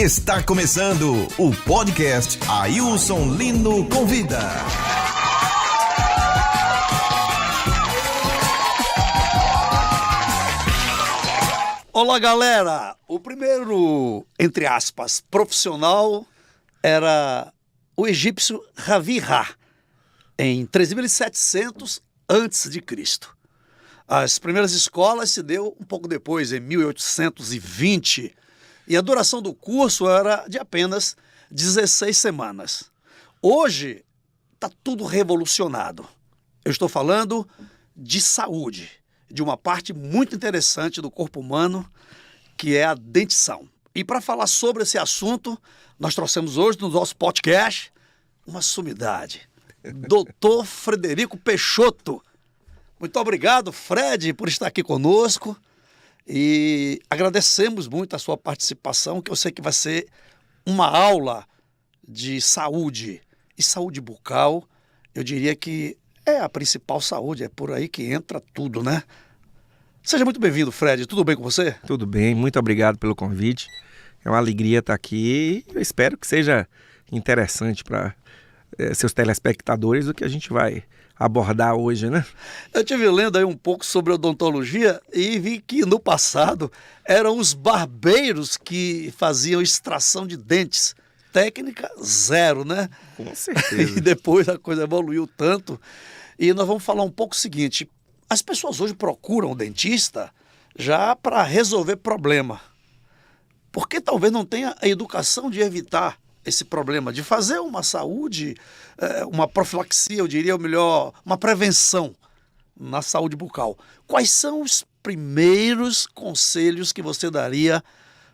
Está começando o podcast Ailson Lino Convida. Olá, galera! O primeiro, entre aspas, profissional era o egípcio Ravi-Ra, em 3.700 a.C. As primeiras escolas se deu um pouco depois, em 1820, e a duração do curso era de apenas 16 semanas. Hoje está tudo revolucionado. Eu estou falando de saúde, de uma parte muito interessante do corpo humano, que é a dentição. E para falar sobre esse assunto, nós trouxemos hoje no nosso podcast uma sumidade, Dr. Frederico Peixoto. Muito obrigado, Fred, por estar aqui conosco. E agradecemos muito a sua participação, que eu sei que vai ser uma aula de saúde. E saúde bucal, eu diria que é a principal saúde, é por aí que entra tudo, né? Seja muito bem-vindo, Fred. Tudo bem com você? Tudo bem, muito obrigado pelo convite. É uma alegria estar aqui e eu espero que seja interessante para seus telespectadores o que a gente vai abordar hoje, né? Eu estive lendo aí um pouco sobre odontologia e vi que no passado eram os barbeiros que faziam extração de dentes. Técnica zero, né? Com certeza. E depois a coisa evoluiu tanto. E nós vamos falar um pouco o seguinte: as pessoas hoje procuram o dentista já para resolver problema. Porque talvez não tenha a educação de evitar esse problema, de fazer uma saúde, uma profilaxia, eu diria, ou melhor, uma prevenção na saúde bucal. Quais são os primeiros conselhos que você daria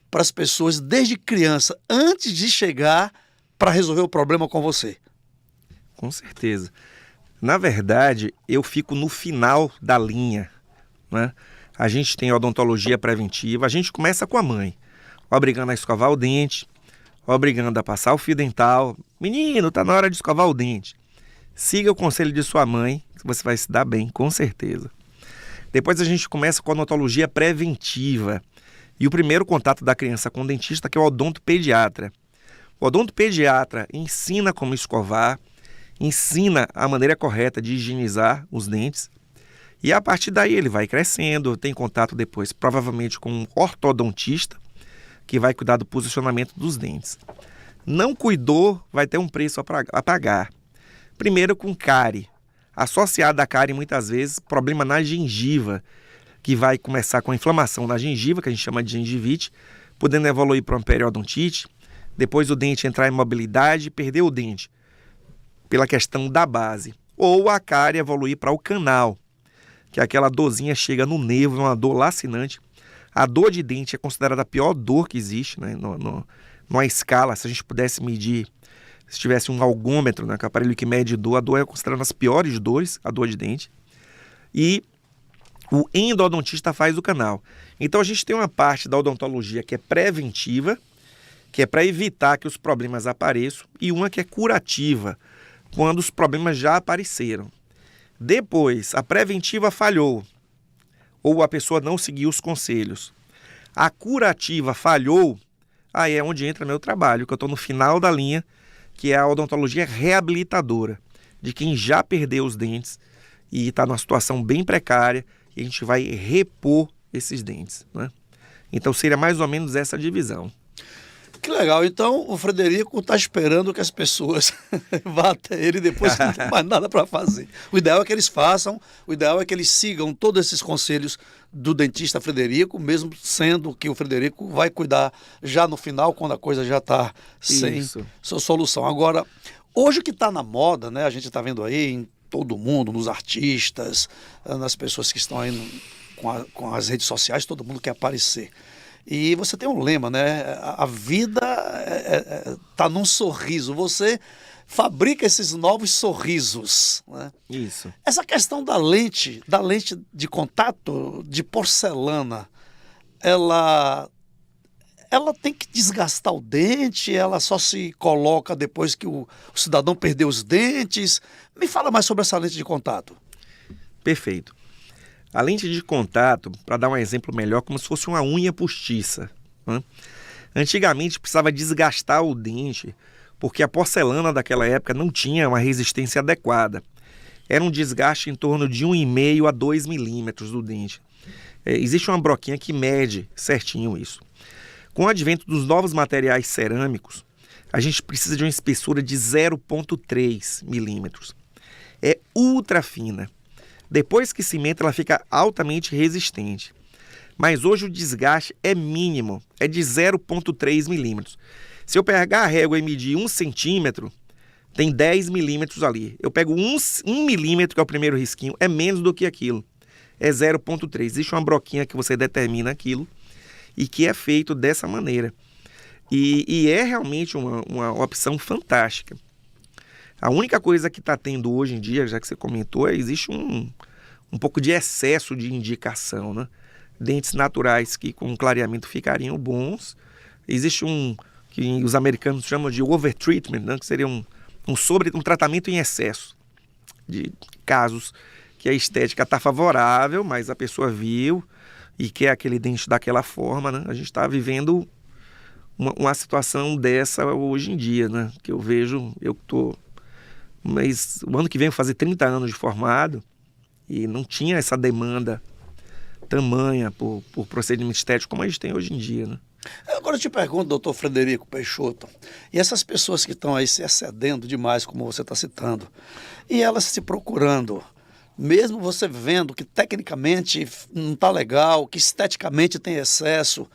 para as pessoas desde criança, antes de chegar para resolver o problema com você? Com certeza. Na verdade, eu fico no final da linha, né? A gente tem a odontologia preventiva, a gente começa com a mãe, obrigando a escovar o dente, obrigando a passar o fio dental. Menino, tá na hora de escovar o dente. Siga o conselho de sua mãe, que você vai se dar bem, com certeza. Depois a gente começa com a odontologia preventiva. E o primeiro contato da criança com o dentista, que é o odontopediatra. O odontopediatra ensina como escovar, ensina a maneira correta de higienizar os dentes. E a partir daí ele vai crescendo, tem contato depois provavelmente com um ortodontista, que vai cuidar do posicionamento dos dentes. Não cuidou, vai ter um preço a pagar. Primeiro com cárie. Associado à cárie, muitas vezes, problema na gengiva, que vai começar com a inflamação da gengiva, que a gente chama de gengivite, podendo evoluir para uma periodontite, depois o dente entrar em mobilidade e perder o dente, pela questão da base. Ou a cárie evoluir para o canal, que é aquela dorzinha chega no nervo, é uma dor lacinante. A dor de dente é considerada a pior dor que existe, né? Numa escala, se a gente pudesse medir, se tivesse um algômetro, né, que é o aparelho que mede dor, a dor é considerada uma das piores dores, a dor de dente. E o endodontista faz o canal. Então a gente tem uma parte da odontologia que é preventiva, que é para evitar que os problemas apareçam, e uma que é curativa, quando os problemas já apareceram. Depois, a preventiva falhou, ou a pessoa não seguiu os conselhos. A curativa falhou, aí é onde entra meu trabalho, que eu estou no final da linha, que é a odontologia reabilitadora, de quem já perdeu os dentes e está numa situação bem precária, e a gente vai repor esses dentes, né? Então seria mais ou menos essa divisão. Que legal. Então o Frederico está esperando que as pessoas vá até ele depois que não tem mais nada para fazer. O ideal é que eles façam, o ideal é que eles sigam todos esses conselhos do dentista Frederico, mesmo sendo que o Frederico vai cuidar já no final, quando a coisa já está sem sua solução. Agora, hoje o que está na moda, né? A gente está vendo aí em todo mundo, nos artistas, nas pessoas que estão aí com as redes sociais, todo mundo quer aparecer. E você tem um lema, né? A vida está num sorriso. Você fabrica esses novos sorrisos, né? Isso. Essa questão da lente de contato de porcelana, ela tem que desgastar o dente? Ela só se coloca depois que o cidadão perdeu os dentes? Me fala mais sobre essa lente de contato. Perfeito. A lente de contato, para dar um exemplo melhor, como se fosse uma unha postiça, né? Antigamente precisava desgastar o dente, porque a porcelana daquela época não tinha uma resistência adequada. Era um desgaste em torno de 1,5 a 2 milímetros do dente. Existe uma broquinha que mede certinho isso. Com o advento dos novos materiais cerâmicos, a gente precisa de uma espessura de 0,3 milímetros. É ultra fina. Depois que cimenta, ela fica altamente resistente. Mas hoje o desgaste é mínimo, é de 0,3 milímetros. Se eu pegar a régua e medir 1 centímetro, tem 10 milímetros ali. Eu pego 1 milímetro, que é o primeiro risquinho, é menos do que aquilo. É 0,3. Existe uma broquinha que você determina aquilo e que é feito dessa maneira. E é realmente uma opção fantástica. A única coisa que está tendo hoje em dia, já que você comentou, existe um pouco de excesso de indicação, né? Dentes naturais que com clareamento ficariam bons. Existe que os americanos chamam de overtreatment, né? Que seria um tratamento em excesso de casos que a estética está favorável, mas a pessoa viu e quer aquele dente daquela forma, né? A gente está vivendo uma situação dessa hoje em dia, né? Que eu vejo, mas o ano que vem eu vou fazer 30 anos de formado e não tinha essa demanda tamanha por procedimento estético como a gente tem hoje em dia, né? Agora eu te pergunto, doutor Frederico Peixoto, e essas pessoas que estão aí se excedendo demais, como você está citando, e elas se procurando, mesmo você vendo que tecnicamente não está legal, que esteticamente tem excesso,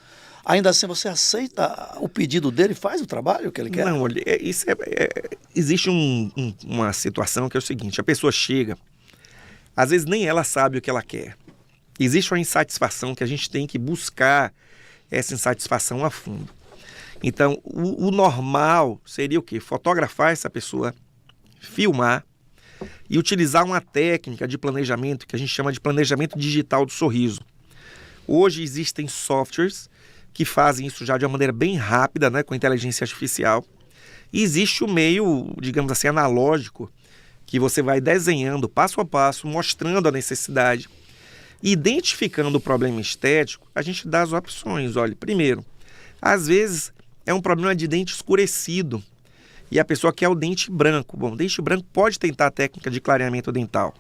ainda assim você aceita o pedido dele e faz o trabalho que ele quer? Não, olha, existe uma situação que é o seguinte, a pessoa chega, às vezes nem ela sabe o que ela quer. Existe uma insatisfação que a gente tem que buscar essa insatisfação a fundo. Então, o normal seria o quê? Fotografar essa pessoa, filmar e utilizar uma técnica de planejamento que a gente chama de planejamento digital do sorriso. Hoje existem softwares que fazem isso já de uma maneira bem rápida, né, com inteligência artificial. E existe o meio, digamos assim, analógico, que você vai desenhando passo a passo, mostrando a necessidade. Identificando o problema estético, a gente dá as opções. Olha, primeiro, às vezes é um problema de dente escurecido e a pessoa quer o dente branco. Bom, dente branco pode tentar a técnica de clareamento dental,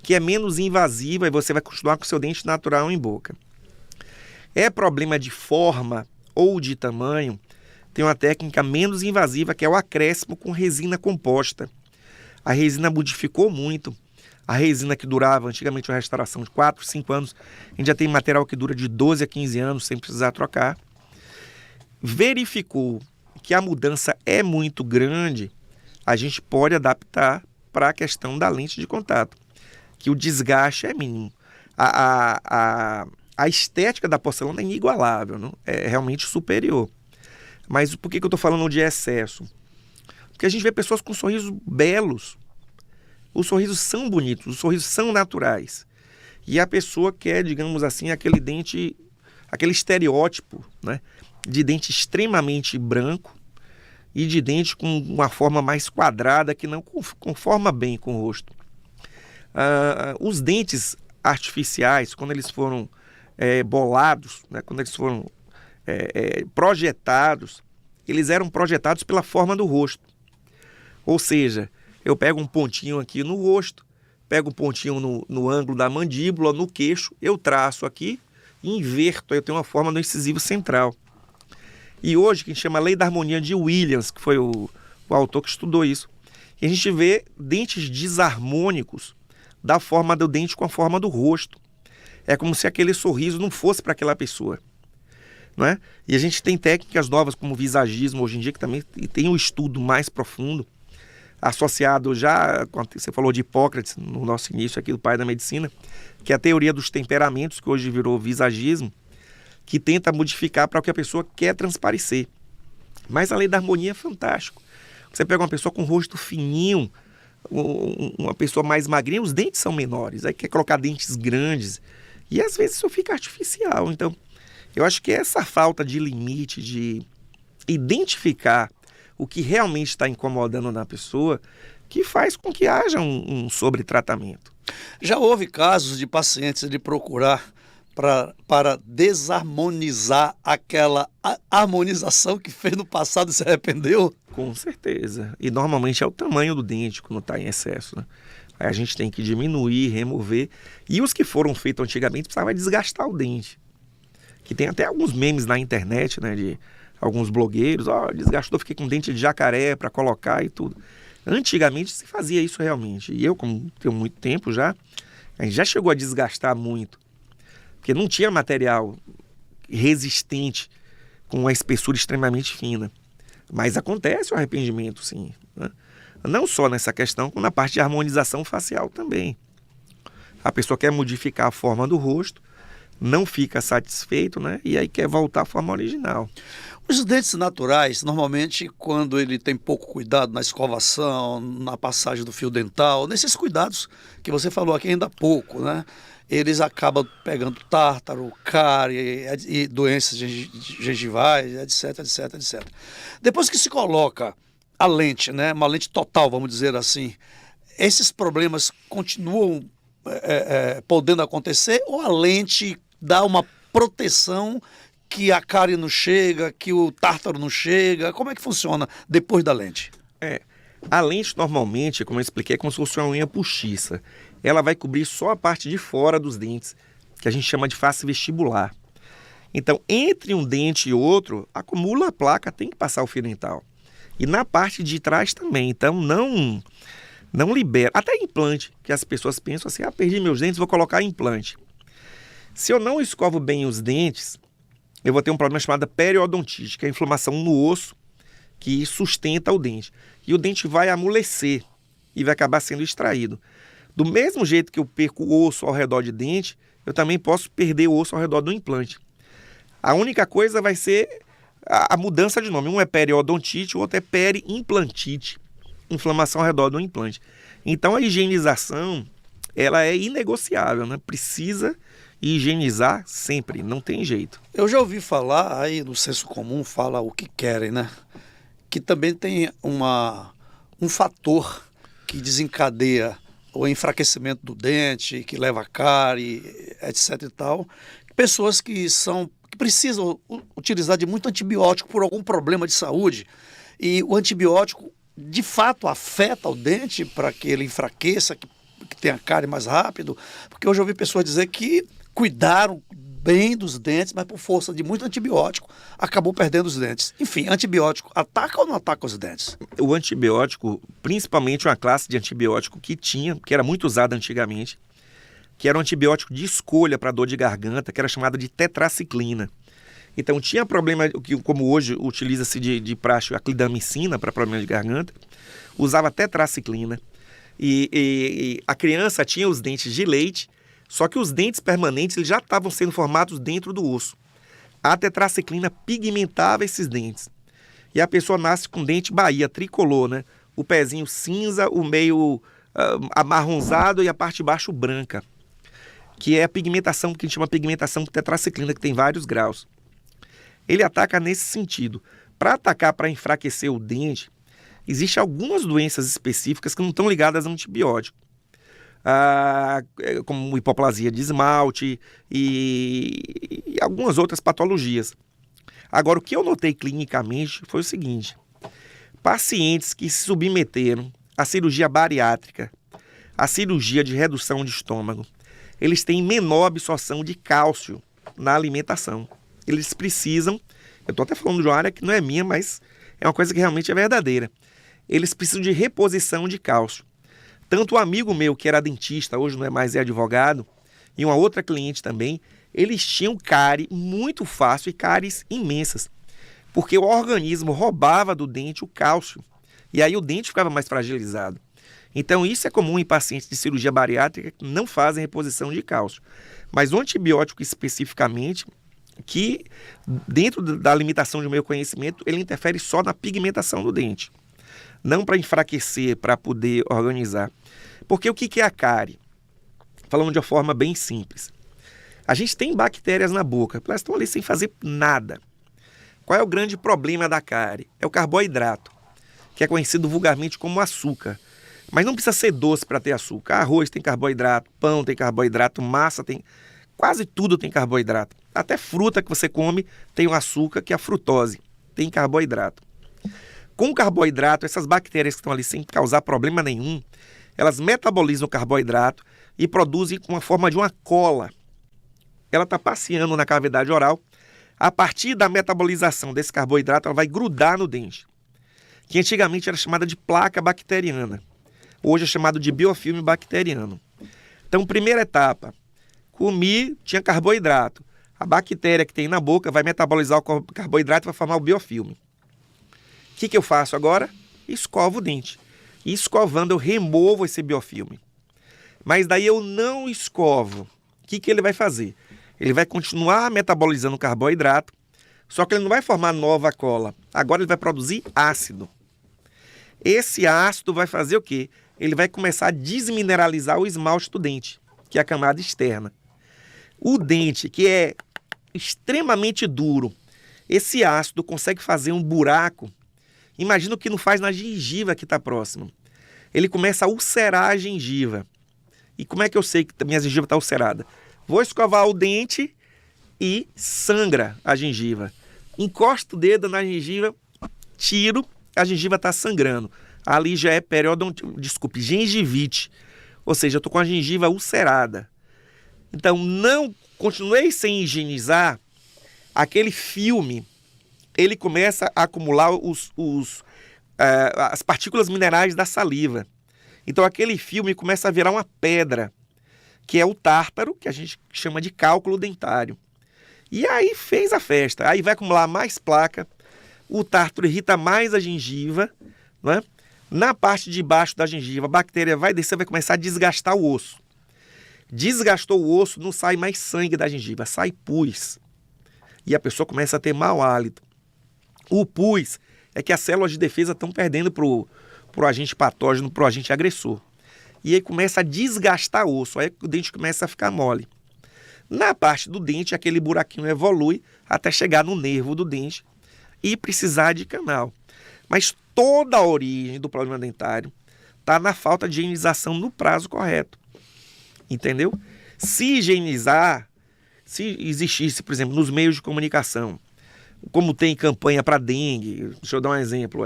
que é menos invasiva e você vai continuar com o seu dente natural em boca. É problema de forma ou de tamanho, tem uma técnica menos invasiva que é o acréscimo com resina composta. A resina modificou muito. A resina que durava antigamente uma restauração de 4, 5 anos, a gente já tem material que dura de 12 a 15 anos sem precisar trocar. Verificou que a mudança é muito grande, a gente pode adaptar para a questão da lente de contato, que o desgaste é mínimo. A estética da porcelana é inigualável, não? É realmente superior. Mas por que eu estou falando de excesso? Porque a gente vê pessoas com sorrisos belos. Os sorrisos são bonitos, os sorrisos são naturais. E a pessoa quer, digamos assim, aquele dente, aquele estereótipo, né, de dente extremamente branco e de dente com uma forma mais quadrada que não conforma bem com o rosto. Os dentes artificiais, quando eles foram bolados, né, quando eles foram projetados, eles eram projetados pela forma do rosto. Ou seja, eu pego um pontinho aqui no rosto, pego um pontinho no ângulo da mandíbula, no queixo, eu traço aqui e inverto, aí eu tenho uma forma do incisivo central. E hoje, que a gente chama Lei da Harmonia de Williams, que foi o autor que estudou isso, e a gente vê dentes desarmônicos da forma do dente com a forma do rosto. É como se aquele sorriso não fosse para aquela pessoa, não é? E a gente tem técnicas novas como o visagismo hoje em dia, que também tem um estudo mais profundo, associado já, você falou de Hipócrates no nosso início aqui, do pai da medicina, que é a teoria dos temperamentos, que hoje virou visagismo, que tenta modificar para o que a pessoa quer transparecer. Mas a lei da harmonia é fantástico. Você pega uma pessoa com o rosto fininho, uma pessoa mais magrinha, os dentes são menores, aí quer colocar dentes grandes, e às vezes isso fica artificial. Então, eu acho que essa falta de limite, de identificar o que realmente está incomodando na pessoa, que faz com que haja um sobretratamento. Já houve casos de pacientes de procurar para desarmonizar aquela harmonização que fez no passado e se arrependeu? Com certeza. E normalmente é o tamanho do dente quando está em excesso, né? Aí a gente tem que diminuir, remover. E os que foram feitos antigamente precisavam desgastar o dente. Que tem até alguns memes na internet, né? De alguns blogueiros. Desgastou, fiquei com dente de jacaré para colocar e tudo. Antigamente se fazia isso realmente. E eu, como tenho muito tempo já, a gente já chegou a desgastar muito. Porque não tinha material resistente com uma espessura extremamente fina. Mas acontece o arrependimento, sim, né? Não só nessa questão, como na parte de harmonização facial também. A pessoa quer modificar a forma do rosto, não fica satisfeito, né? E aí quer voltar à forma original. Os dentes naturais, normalmente, quando ele tem pouco cuidado na escovação, na passagem do fio dental, nesses cuidados que você falou aqui ainda há pouco, né? Eles acabam pegando tártaro, cárie e doenças gengivais, etc, etc, etc. Depois que se coloca a lente, né? Uma lente total, vamos dizer assim, esses problemas continuam podendo acontecer ou a lente dá uma proteção que a cárie não chega, que o tártaro não chega? Como é que funciona depois da lente? A lente normalmente, como eu expliquei, é como se fosse uma unha postiça. Ela vai cobrir só a parte de fora dos dentes, que a gente chama de face vestibular. Então, entre um dente e outro, acumula a placa, tem que passar o fio dental. E na parte de trás também. Então, não libera. Até implante, que as pessoas pensam assim, perdi meus dentes, vou colocar implante. Se eu não escovo bem os dentes, eu vou ter um problema chamado periodontite, que é a inflamação no osso que sustenta o dente. E o dente vai amolecer e vai acabar sendo extraído. Do mesmo jeito que eu perco o osso ao redor de dente, eu também posso perder o osso ao redor do implante. A única coisa vai ser a mudança de nome. Um é periodontite, o outro é periimplantite. Inflamação ao redor do implante. Então a higienização, ela é inegociável, né? Precisa higienizar sempre, não tem jeito. Eu já ouvi falar, aí no senso comum fala o que querem, né? Que também tem um fator que desencadeia o enfraquecimento do dente, que leva a cárie, etc e tal. Pessoas que precisam utilizar de muito antibiótico por algum problema de saúde. E o antibiótico, de fato, afeta o dente para que ele enfraqueça, que tenha cárie mais rápido. Porque eu já ouvi pessoas dizer que cuidaram bem dos dentes, mas por força de muito antibiótico, acabou perdendo os dentes. Enfim, antibiótico ataca ou não ataca os dentes? O antibiótico, principalmente uma classe de antibiótico que era muito usada antigamente, que era um antibiótico de escolha para dor de garganta, que era chamada de tetraciclina. Então tinha problema, como hoje utiliza-se de praxe a clindamicina para problema de garganta, usava tetraciclina. E a criança tinha os dentes de leite, só que os dentes permanentes eles já estavam sendo formados dentro do osso. A tetraciclina pigmentava esses dentes. E a pessoa nasce com dente Bahia, tricolor, né? O pezinho cinza, o meio amarronzado e a parte de baixo branca. Que é a pigmentação, que a gente chama de pigmentação tetraciclina, que tem vários graus. Ele ataca nesse sentido. Para atacar, para enfraquecer o dente, existem algumas doenças específicas que não estão ligadas a antibiótico. Como hipoplasia de esmalte e algumas outras patologias. Agora, o que eu notei clinicamente foi o seguinte: pacientes que se submeteram à cirurgia bariátrica, à cirurgia de redução de estômago, eles têm menor absorção de cálcio na alimentação. Eles precisam, eu estou até falando de uma área que não é minha, mas é uma coisa que realmente é verdadeira. Eles precisam de reposição de cálcio. Tanto um amigo meu, que era dentista, hoje não é mais, é advogado, e uma outra cliente também, eles tinham cárie muito fácil e cáries imensas, porque o organismo roubava do dente o cálcio, e aí o dente ficava mais fragilizado. Então isso é comum em pacientes de cirurgia bariátrica que não fazem reposição de cálcio. Mas o antibiótico especificamente, que dentro da limitação do meu conhecimento, ele interfere só na pigmentação do dente. Não para enfraquecer, para poder organizar. Porque o que é a cárie? Falando de uma forma bem simples. A gente tem bactérias na boca, elas estão ali sem fazer nada. Qual é o grande problema da cárie? É o carboidrato, que é conhecido vulgarmente como açúcar. Mas não precisa ser doce para ter açúcar. Arroz tem carboidrato, pão tem carboidrato, massa tem Quase tudo tem carboidrato. Até fruta que você come tem um açúcar, que é a frutose. Tem carboidrato. Com o carboidrato, essas bactérias que estão ali sem causar problema nenhum, elas metabolizam o carboidrato e produzem uma forma de uma cola. Ela está passeando na cavidade oral. A partir da metabolização desse carboidrato, ela vai grudar no dente, que antigamente era chamada de placa bacteriana. Hoje é chamado de biofilme bacteriano. Então, primeira etapa, comi, tinha carboidrato. A bactéria que tem na boca vai metabolizar o carboidrato e vai formar o biofilme. O que eu faço agora? Escovo o dente. E escovando, eu removo esse biofilme. Mas daí eu não escovo. O que ele vai fazer? Ele vai continuar metabolizando o carboidrato, só que ele não vai formar nova cola. Agora ele vai produzir ácido. Esse ácido vai fazer o quê? Ele vai começar a desmineralizar o esmalte do dente, que é a camada externa. O dente, que é extremamente duro, esse ácido consegue fazer um buraco. Imagina o que não faz na gengiva que está próximo. Ele começa a ulcerar a gengiva. E como é que eu sei que minha gengiva está ulcerada? Vou escovar o dente e sangra a gengiva. Encosto o dedo na gengiva, tiro, a gengiva está sangrando. Ali já é gengivite. Ou seja, eu estou com a gengiva ulcerada. Então, não continuei sem higienizar, aquele filme, ele começa a acumular as partículas minerais da saliva. Então, aquele filme começa a virar uma pedra, que é o tártaro, que a gente chama de cálculo dentário. E aí fez a festa. Aí vai acumular mais placa, o tártaro irrita mais a gengiva, não é? Na parte de baixo da gengiva, a bactéria vai descer, vai começar a desgastar o osso. Desgastou o osso, não sai mais sangue da gengiva, sai pus. E a pessoa começa a ter mau hálito. O pus é que as células de defesa estão perdendo pro agente patógeno, pro agente agressor. E aí começa a desgastar o osso, aí o dente começa a ficar mole. Na parte do dente, aquele buraquinho evolui até chegar no nervo do dente e precisar de canal. Mas toda a origem do problema dentário está na falta de higienização no prazo correto. Entendeu? Se higienizar, se existisse, por exemplo, nos meios de comunicação, como tem campanha para dengue, deixa eu dar um exemplo,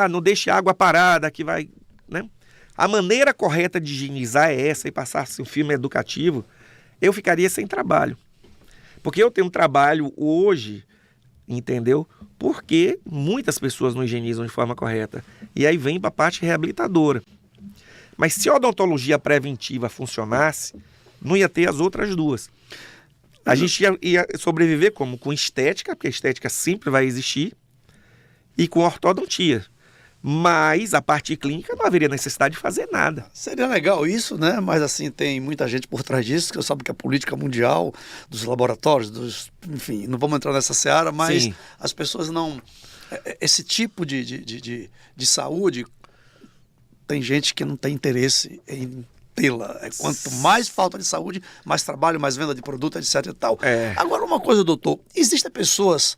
não deixe água parada que vai, né? A maneira correta de higienizar é essa e passar-se um filme educativo, eu ficaria sem trabalho. Porque eu tenho um trabalho hoje, entendeu? Porque muitas pessoas não higienizam de forma correta. E aí vem para a parte reabilitadora. Mas se a odontologia preventiva funcionasse, não ia ter as outras duas. A gente ia sobreviver como? Com estética, porque a estética sempre vai existir, e com ortodontia. Mas a parte clínica não haveria necessidade de fazer nada. Seria legal isso, né? Mas assim, tem muita gente por trás disso, que eu sabe que a política mundial dos laboratórios, enfim, não vamos entrar nessa seara, mas sim, as pessoas não... Esse tipo de saúde, tem gente que não tem interesse em tê-la. Quanto mais falta de saúde, mais trabalho, mais venda de produto, etc e tal. Agora, uma coisa, doutor, existem pessoas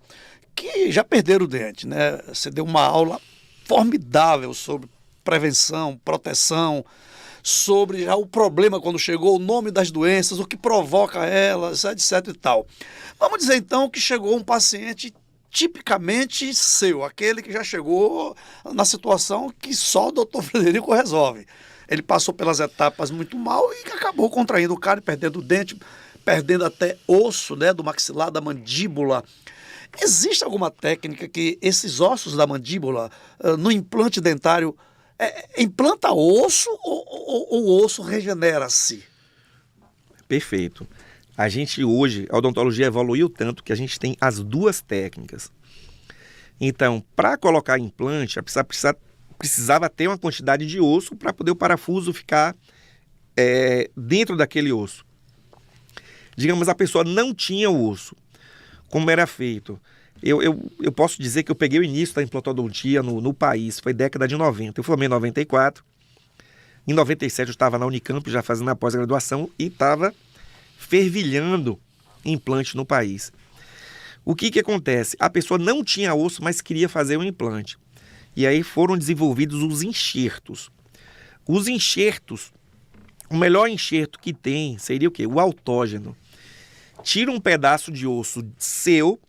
que já perderam o dente, né? Você deu uma aula formidável sobre prevenção, proteção, sobre já o problema quando chegou, o nome das doenças, o que provoca elas, etc e tal. Vamos dizer então que chegou um paciente tipicamente seu, aquele que já chegou na situação que só o doutor Frederico resolve. Ele passou pelas etapas muito mal e acabou contraindo o cara, perdendo o dente, perdendo até osso, né, do maxilar, da mandíbula. Existe alguma técnica que esses ossos da mandíbula, no implante dentário, implanta osso ou o osso regenera-se? Perfeito. A gente hoje, a odontologia evoluiu tanto que a gente tem as duas técnicas. Então, para colocar implante, precisava ter uma quantidade de osso para poder o parafuso ficar dentro daquele osso. Digamos, a pessoa não tinha o osso. Como era feito? Eu posso dizer que eu peguei o início da implantodontia no país, foi década de 90. Eu formei em 94. Em 97 eu estava na Unicamp já fazendo a pós-graduação e estava fervilhando implante no país. O que acontece? A pessoa não tinha osso, mas queria fazer um implante. E aí foram desenvolvidos os enxertos. Os enxertos, o melhor enxerto que tem seria o quê? O autógeno. tira um pedaço de osso seu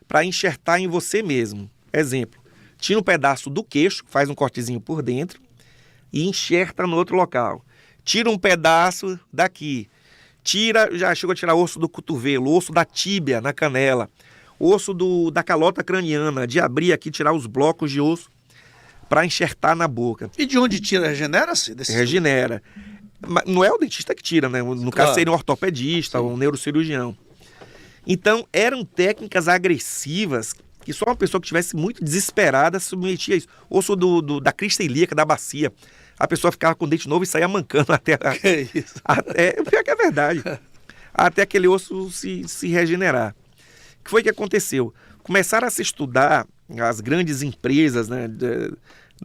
para enxertar em você mesmo. Exemplo, tira um pedaço do queixo, faz um cortezinho por dentro e enxerta no outro local. Tira um pedaço daqui, já chegou a tirar osso do cotovelo, osso da tíbia na canela, osso da calota craniana, de abrir aqui, tirar os blocos de osso para enxertar na boca. E de onde tira? Regenera-se? Regenera. Mas não é o dentista que tira, né? No caso seria um ortopedista ou um neurocirurgião. Então, eram técnicas agressivas que só uma pessoa que estivesse muito desesperada se submetia a isso. Osso da crista ilíaca, da bacia. A pessoa ficava com o dente novo e saía mancando até... Que isso? Pior que é verdade. Até aquele osso se regenerar. O que foi que aconteceu? Começaram a se estudar, as grandes empresas, né,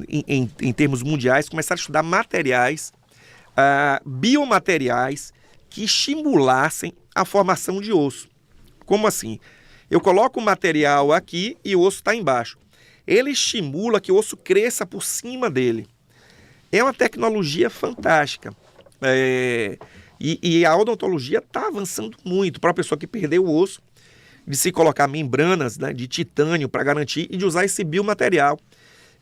em termos mundiais, começaram a estudar materiais, biomateriais que estimulassem a formação de osso. Como assim? Eu coloco o material aqui e o osso está embaixo. Ele estimula que o osso cresça por cima dele. É uma tecnologia fantástica. E a odontologia está avançando muito para a pessoa que perdeu o osso, de se colocar membranas, né, de titânio para garantir e de usar esse biomaterial,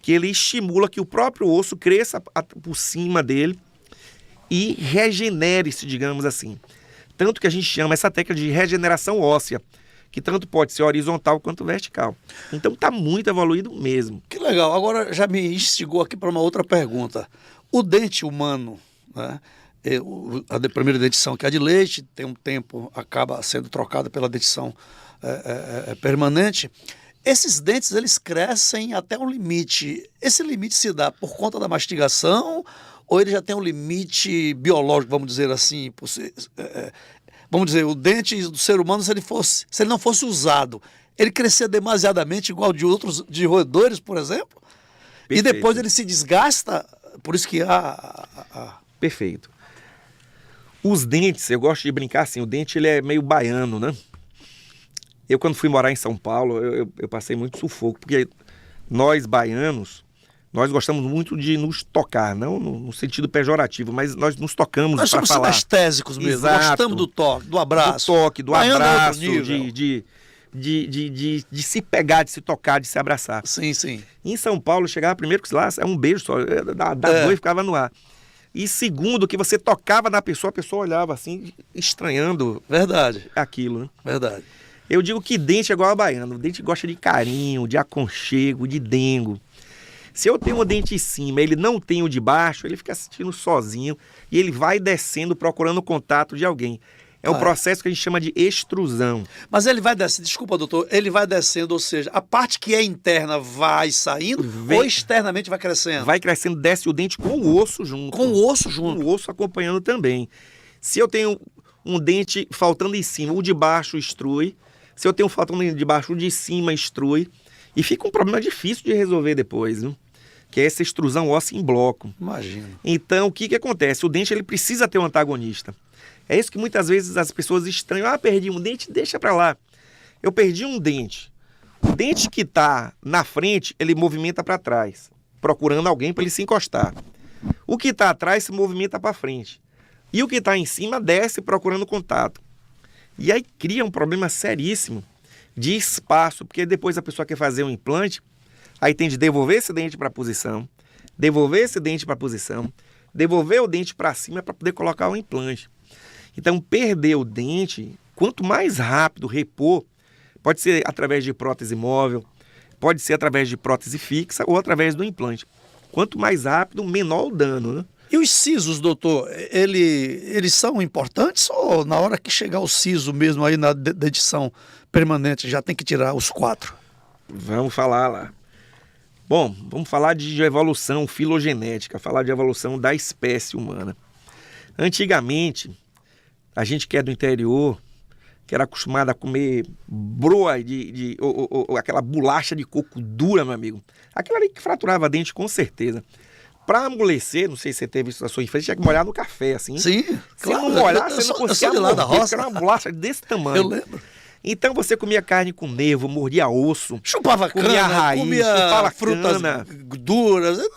que ele estimula que o próprio osso cresça por cima dele e regenere-se, digamos assim. Tanto que a gente chama essa técnica de regeneração óssea, que tanto pode ser horizontal quanto vertical. Então está muito evoluído mesmo. Que legal. Agora já me instigou aqui para uma outra pergunta. O dente humano, né? A primeira dentição, que é a de leite, tem um tempo, acaba sendo trocada pela dentição permanente. Esses dentes, eles crescem até um limite. Esse limite se dá por conta da mastigação ou ele já tem um limite biológico, vamos dizer assim? Vamos dizer, o dente do ser humano, se ele não fosse usado, ele crescia demasiadamente igual de roedores, por exemplo? Perfeito. E depois ele se desgasta, por isso que há... Perfeito. Os dentes, eu gosto de brincar assim, o dente ele é meio baiano, né? Eu, quando fui morar em São Paulo, eu passei muito sufoco, porque nós, baianos, nós gostamos muito de nos tocar, não no sentido pejorativo, mas nós nos tocamos para falar. Nós somos sinestésicos mesmo, exato, gostamos do toque, do abraço. Do toque, do baiano abraço, de de se pegar, de se tocar, de se abraçar. Sim, sim. Em São Paulo, chegava primeiro que lá, é um beijo só, da dor e ficava no ar. E segundo, que você tocava na pessoa, a pessoa olhava assim, estranhando. Verdade. Aquilo, né? Verdade. Eu digo que dente é igual a baiano. O dente gosta de carinho, de aconchego, de dengo. Se eu tenho um dente em cima e ele não tem o de baixo, ele fica assistindo sozinho e ele vai descendo procurando o contato de alguém. É um processo que a gente chama de extrusão. Mas ele vai descendo, desculpa, doutor, ele vai descendo, ou seja, a parte que é interna vai saindo ou externamente vai crescendo? Vai crescendo, desce o dente com o osso junto. Com o osso junto? Com o osso acompanhando também. Se eu tenho um dente faltando em cima, o de baixo extrui. Se eu tenho faltando de baixo, o de cima extrui. E fica um problema difícil de resolver depois, viu? Que é essa extrusão óssea em bloco. Imagina. Então, o que acontece? O dente ele precisa ter um antagonista. É isso que muitas vezes as pessoas estranham. Perdi um dente, deixa pra lá. Eu perdi um dente. O dente que tá na frente, ele movimenta para trás, procurando alguém para ele se encostar. O que tá atrás se movimenta para frente. E o que tá em cima desce procurando contato. E aí cria um problema seríssimo de espaço, porque depois a pessoa quer fazer um implante, aí tem de devolver esse dente para a posição, devolver esse dente para a posição, devolver o dente para cima para poder colocar o implante. Então, perder o dente, quanto mais rápido repor, pode ser através de prótese móvel, pode ser através de prótese fixa ou através do implante. Quanto mais rápido, menor o dano, né? E os sisos, doutor, eles são importantes ou na hora que chegar o siso mesmo aí na dentição permanente já tem que tirar os 4? Vamos falar lá. Bom, vamos falar de evolução filogenética, falar de evolução da espécie humana. Antigamente, a gente que é do interior, que era acostumado a comer broa, ou aquela bolacha de coco dura, meu amigo, aquilo ali que fraturava dente com certeza. Para amolecer, não sei se você teve isso na sua infância, tinha que molhar no café, assim. Sim, se não molhar, você não conseguia morder, porque era uma bolacha desse tamanho. Eu lembro. Então você comia carne com nervo, mordia osso. Chupava comia cana, raiz, chupava frutas cana, duras,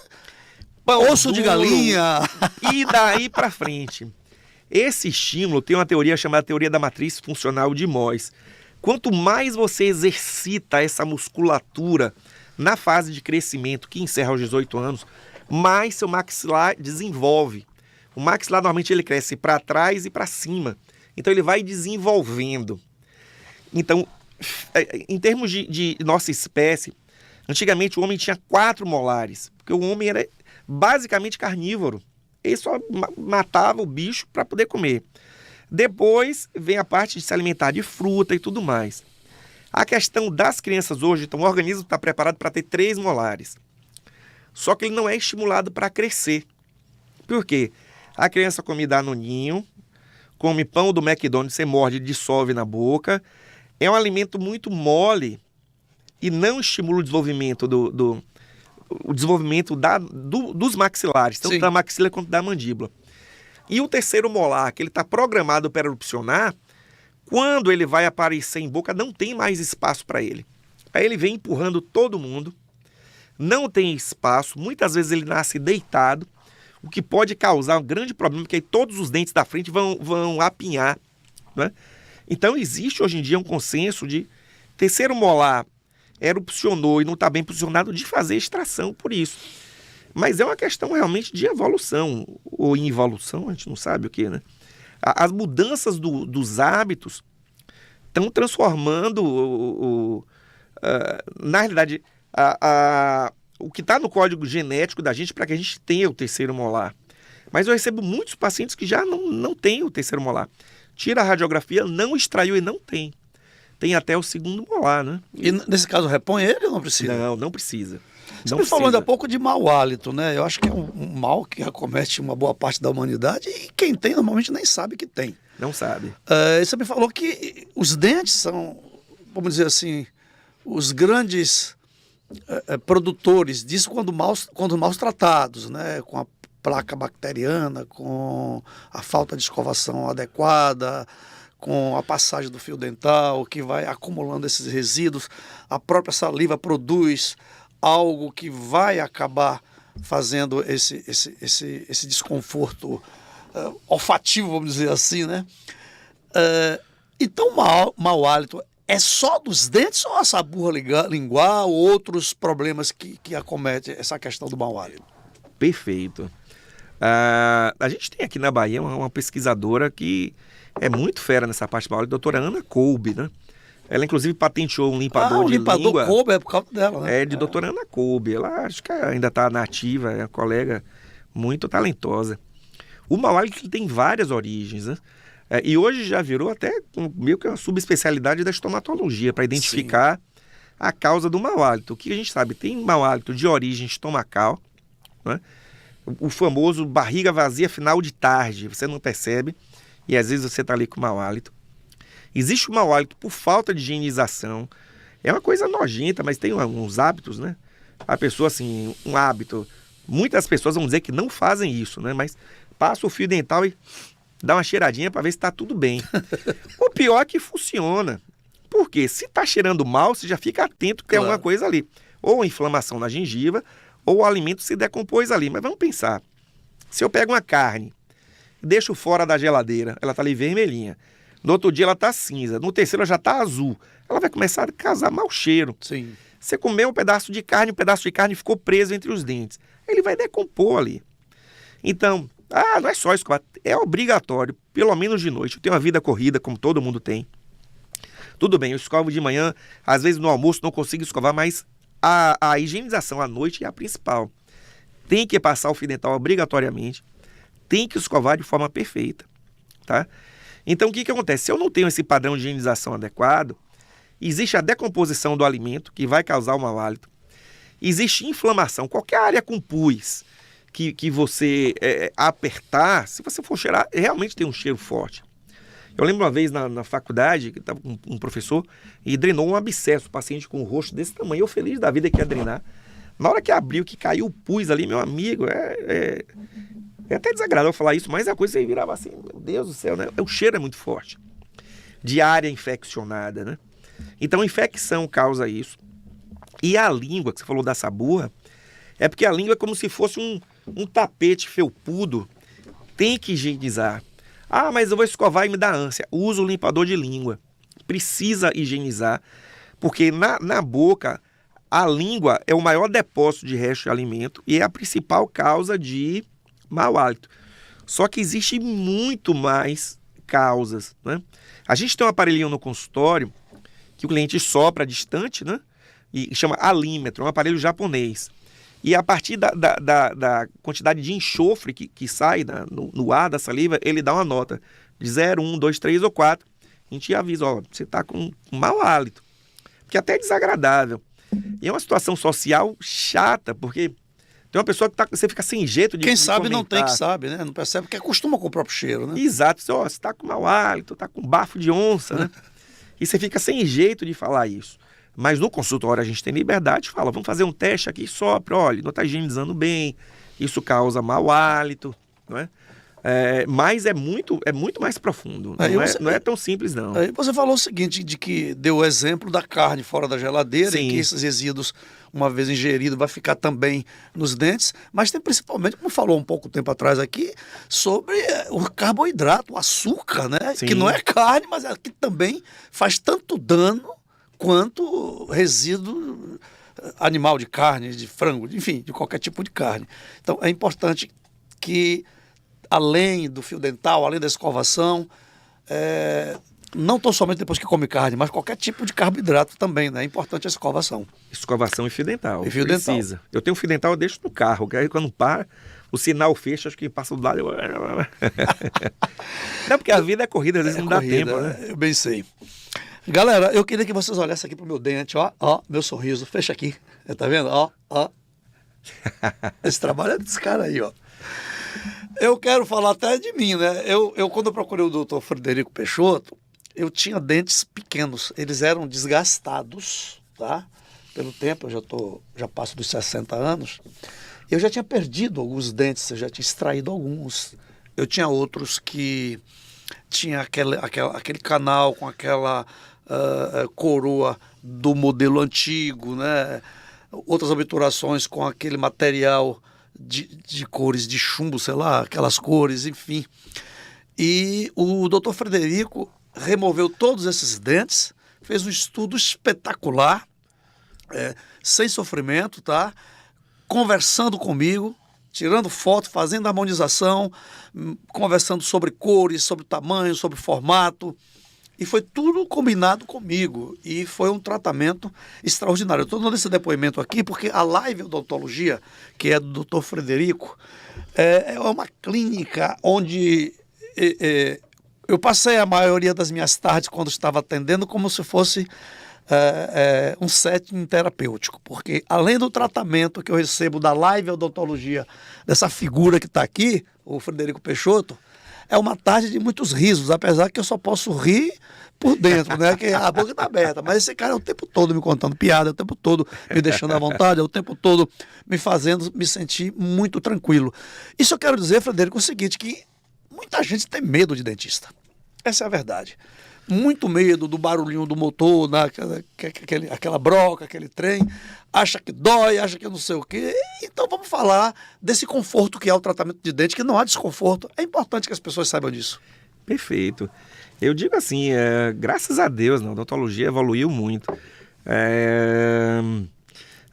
pão osso duro, de galinha. E daí para frente. Esse estímulo tem uma teoria chamada teoria da matriz funcional de Mohs. Quanto mais você exercita essa musculatura na fase de crescimento, que encerra aos 18 anos, mais seu maxilar desenvolve. O maxilar normalmente ele cresce para trás e para cima. Então ele vai desenvolvendo. Então, em termos de nossa espécie, antigamente o homem tinha 4 molares, porque o homem era basicamente carnívoro. Ele só matava o bicho para poder comer. Depois vem a parte de se alimentar de fruta e tudo mais. A questão das crianças hoje, então o organismo está preparado para ter 3 molares. Só que ele não é estimulado para crescer. Por quê? A criança come danoninho, come pão do McDonald's, você morde e dissolve na boca. É um alimento muito mole e não estimula o desenvolvimento dos maxilares, tanto da maxila quanto da mandíbula. E o terceiro molar, que ele está programado para erupcionar, quando ele vai aparecer em boca, não tem mais espaço para ele. Aí ele vem empurrando todo mundo, não tem espaço, muitas vezes ele nasce deitado, o que pode causar um grande problema, porque aí todos os dentes da frente vão apinhar, né? Então existe hoje em dia um consenso de terceiro molar erupcionou e não está bem posicionado de fazer extração por isso. Mas é uma questão realmente de evolução, ou involução, a gente não sabe o que, né? As mudanças dos hábitos estão transformando, na realidade, o que está no código genético da gente para que a gente tenha o terceiro molar. Mas eu recebo muitos pacientes que já não têm o terceiro molar. Tira a radiografia, não extraiu e não tem. Tem até o segundo molar, né? E nesse caso repõe ele ou não precisa? Não precisa. Você me falou ainda há pouco de mau hálito, né? Eu acho que é um mal que acomete uma boa parte da humanidade e quem tem normalmente nem sabe que tem. Não sabe. Você me falou que os dentes são, vamos dizer assim, os grandes produtores disso quando mal tratados, né? Com a placa bacteriana, com a falta de escovação adequada, com a passagem do fio dental, que vai acumulando esses resíduos. A própria saliva produz algo que vai acabar fazendo esse desconforto olfativo, vamos dizer assim, né? Então, mau hálito é só dos dentes ou a saburra lingual ou outros problemas que acometem essa questão do mau hálito? Perfeito. A gente tem aqui na Bahia uma pesquisadora que é muito fera nessa parte do mau hálito, a doutora Ana Kolbe, né? Ela, inclusive, patenteou um limpador de língua. O limpador Kolbe é por causa dela, né? É de doutora Ana Kolbe. Ela acho que ainda está nativa, é uma colega muito talentosa. O mau hálito tem várias origens, né? E hoje já virou até meio que uma subespecialidade da estomatologia para identificar a causa do mau hálito. O que a gente sabe? Tem mau hálito de origem estomacal, né? O famoso barriga vazia final de tarde, você não percebe e às vezes você está ali com mau hálito. Existe o mau hálito por falta de higienização. É uma coisa nojenta, mas tem uns hábitos, né? A pessoa, assim, um hábito. Muitas pessoas vão dizer que não fazem isso, né? Mas passa o fio dental e dá uma cheiradinha para ver se está tudo bem. O pior é que funciona. Por quê? Se está cheirando mal, você já fica atento que tem alguma coisa ali. Ou inflamação na gengiva, ou o alimento se decompôs ali. Mas vamos pensar. Se eu pego uma carne, deixo fora da geladeira, ela está ali vermelhinha. No outro dia ela está cinza, no terceiro ela já está azul. Ela vai começar a causar mau cheiro. Sim. Você comeu um pedaço de carne ficou preso entre os dentes. Ele vai decompor ali. Então, não é só escovar, é obrigatório, pelo menos de noite. Eu tenho uma vida corrida, como todo mundo tem. Tudo bem, eu escovo de manhã, às vezes no almoço não consigo escovar, mas a higienização à noite é a principal. Tem que passar o fio dental obrigatoriamente, tem que escovar de forma perfeita, tá? Então, o que acontece? Se eu não tenho esse padrão de higienização adequado, existe a decomposição do alimento, que vai causar o mau hálito. Existe inflamação. Qualquer área com pus que você apertar, se você for cheirar, realmente tem um cheiro forte. Eu lembro uma vez na faculdade, que estava com um professor, e drenou um abscesso, o paciente com o rosto desse tamanho. Eu feliz da vida que ia drenar. Na hora que abriu, que caiu o pus ali, meu amigo, é até desagradável falar isso, mas a coisa você virava assim, meu Deus do céu, né? O cheiro é muito forte. De área infeccionada, né? Então, a infecção causa isso. E a língua, que você falou da saburra, é porque a língua é como se fosse um tapete felpudo. Tem que higienizar. Ah, mas eu vou escovar e me dá ânsia. Usa o limpador de língua. Precisa higienizar, porque na boca, a língua é o maior depósito de resto de alimento e é a principal causa de mau hálito. Só que existe muito mais causas, né? A gente tem um aparelhinho no consultório que o cliente sopra distante, né? E chama alímetro, é um aparelho japonês. E a partir da quantidade de enxofre que sai no ar da saliva, ele dá uma nota de 0, 1, 2, 3 ou 4. A gente avisa, ó, você está com mau hálito. Porque até é desagradável. E é uma situação social chata, porque tem uma pessoa que você fica sem jeito de Quem sabe comentar. não tem que sabe, né? Não percebe que acostuma com o próprio cheiro, né? Exato. Você está com mau hálito, está com bafo de onça, né? E você fica sem jeito de falar isso. Mas no consultório a gente tem liberdade de falar, vamos fazer um teste aqui, sopra, olha, não está higienizando bem, isso causa mau hálito, não é? Mas é muito mais profundo, não é tão simples não. Aí você falou o seguinte, de que deu o exemplo da carne fora da geladeira, Sim. e que esses resíduos, uma vez ingerido, vai ficar também nos dentes, mas tem principalmente, como falou um pouco tempo atrás aqui, sobre o carboidrato, o açúcar, né? Sim. Que não é carne, mas é que também faz tanto dano quanto resíduo animal de carne, de frango, enfim, de qualquer tipo de carne. Então é importante que, além do fio dental, além da escovação, não tão somente depois que come carne, mas qualquer tipo de carboidrato também, né? É importante a escovação. Escovação e fio dental. E fio precisa. Eu tenho fio dental, eu deixo no carro, que aí quando para, o sinal fecha, acho que passa do lado. Não, porque a vida é corrida, às vezes não corrida, dá tempo, né? Eu bem sei. Galera, eu queria que vocês olhassem aqui pro meu dente, ó, meu sorriso, fecha aqui, tá vendo? Ó. Esse trabalho é desse cara aí, ó. Eu quero falar até de mim, né? Eu quando eu procurei o Dr. Frederico Peixoto, eu tinha dentes pequenos, eles eram desgastados, tá? Pelo tempo, eu já passo dos 60 anos, eu já tinha perdido alguns dentes, eu já tinha extraído alguns. Eu tinha outros que tinha aquele canal com aquela coroa do modelo antigo, né? Outras obturações com aquele material de cores de chumbo, sei lá, aquelas cores, enfim. E o Dr. Frederico removeu todos esses dentes, fez um estudo espetacular, sem sofrimento, tá? Conversando comigo, tirando foto, fazendo harmonização, conversando sobre cores, sobre tamanho, sobre formato. E foi tudo combinado comigo. E foi um tratamento extraordinário. Eu estou dando esse depoimento aqui porque a Live Odontologia, que é do Dr. Frederico, é uma clínica onde eu passei a maioria das minhas tardes, quando estava atendendo, como se fosse um setting terapêutico. Porque além do tratamento que eu recebo da Live Odontologia, dessa figura que está aqui, o Frederico Peixoto, é uma tarde de muitos risos, apesar que eu só posso rir por dentro, né? Que a boca está aberta. Mas esse cara é o tempo todo me contando piada, é o tempo todo me deixando à vontade, é o tempo todo me fazendo me sentir muito tranquilo. Isso eu quero dizer, Frederico, o seguinte, que muita gente tem medo de dentista. Essa é a verdade. Muito medo do barulhinho do motor, aquela broca, aquele trem, acha que dói, acha que não sei o quê. Então vamos falar desse conforto que é o tratamento de dente, que não há desconforto. É importante que as pessoas saibam disso. Perfeito. Eu digo assim, graças a Deus, a odontologia evoluiu muito.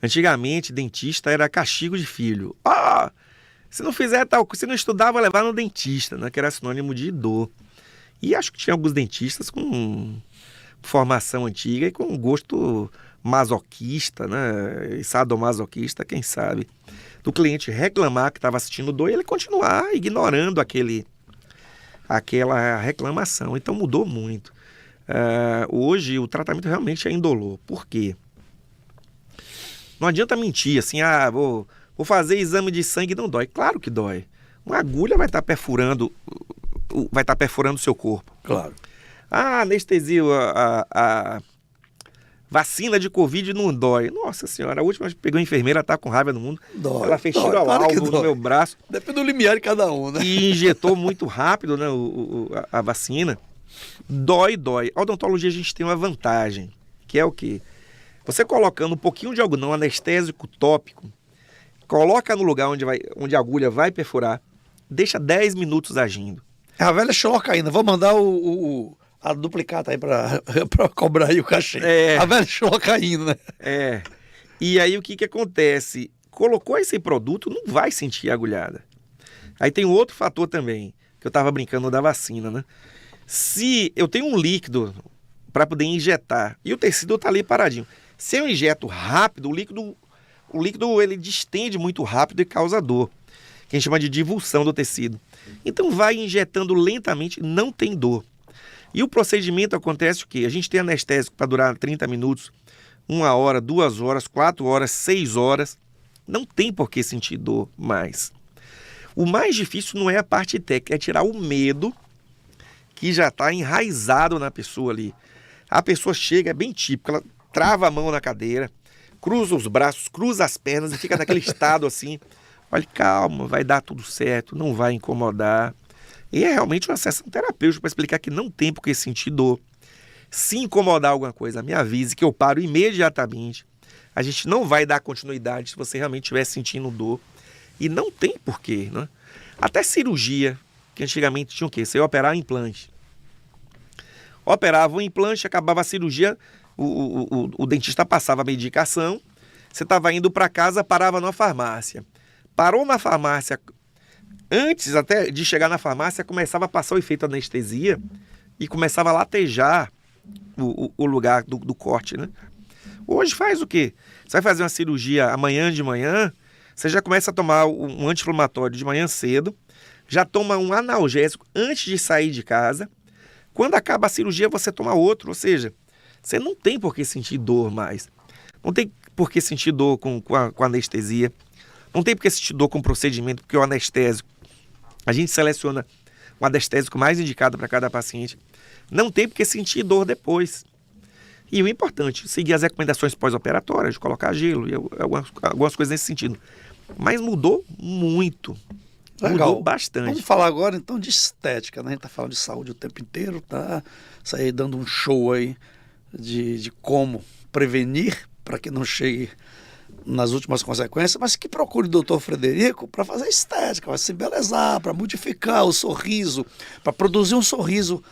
Antigamente, dentista era castigo de filho. Se não fizer tal coisa, se não estudar, vai levar no dentista, né? Que era sinônimo de dor. E acho que tinha alguns dentistas com formação antiga e com gosto masoquista, né? E sadomasoquista, quem sabe. Do cliente reclamar que estava assistindo dor e ele continuar ignorando aquela reclamação. Então mudou muito. Hoje o tratamento realmente é indolor. Por quê? Não adianta mentir assim, vou fazer exame de sangue e não dói. Claro que dói. Uma agulha vai estar perfurando o seu corpo. Claro. Anestesia, a vacina de Covid não dói. Nossa senhora, a última que pegou a enfermeira, está com raiva no mundo. Dói. Ela fez tiro ao alvo no meu braço. Depende do limiar de cada um, né? E injetou muito rápido, né, a vacina. Dói. A odontologia a gente tem uma vantagem, que é o quê? Você colocando um pouquinho de algodão anestésico tópico, coloca no lugar onde a agulha vai perfurar, deixa 10 minutos agindo. É a velha xilocaína. Vou mandar a duplicata aí pra cobrar aí o cachê. A velha xilocaína, né? E aí o que acontece? Colocou esse produto, não vai sentir agulhada. Aí tem outro fator também, que eu estava brincando da vacina, né? Se eu tenho um líquido para poder injetar e o tecido está ali paradinho, se eu injeto rápido, o líquido ele distende muito rápido e causa dor, que a gente chama de divulsão do tecido. Então vai injetando lentamente, não tem dor. E o procedimento acontece o quê? A gente tem anestésico para durar 30 minutos, 1 hora, 2 horas, 4 horas, 6 horas. Não tem por que sentir dor mais. O mais difícil não é a parte técnica, é tirar o medo que já está enraizado na pessoa ali. A pessoa chega, é bem típico, ela trava a mão na cadeira, cruza os braços, cruza as pernas e fica naquele estado assim. Olha, calma, vai dar tudo certo, não vai incomodar. E é realmente uma sessão terapêutica para explicar que não tem por que sentir dor. Se incomodar alguma coisa, me avise que eu paro imediatamente. A gente não vai dar continuidade se você realmente estiver sentindo dor. E não tem porquê, né? Até cirurgia, que antigamente tinha o quê? Você ia operar implante. Operava o implante, acabava a cirurgia, o dentista passava a medicação, você estava indo para casa, parava numa farmácia. Parou na farmácia, antes até de chegar na farmácia, começava a passar o efeito anestesia e começava a latejar o lugar do corte, né? Hoje faz o quê? Você vai fazer uma cirurgia amanhã de manhã, você já começa a tomar um anti-inflamatório de manhã cedo, já toma um analgésico antes de sair de casa. Quando acaba a cirurgia, você toma outro, ou seja, você não tem por que sentir dor mais. Não tem por que sentir dor com anestesia. Não tem por que sentir dor com procedimento, porque o anestésico, a gente seleciona o anestésico mais indicado para cada paciente. Não tem por que sentir dor depois. E o importante, seguir as recomendações pós-operatórias, de colocar gelo e algumas coisas nesse sentido. Mas mudou muito. Legal. Mudou bastante. Vamos falar agora então de estética, né? A gente tá falando de saúde o tempo inteiro, tá? Isso aí dando um show aí de como prevenir para que não chegue nas últimas consequências, mas que procure o doutor Frederico para fazer estética, para se embelezar, para modificar o sorriso, para produzir um sorriso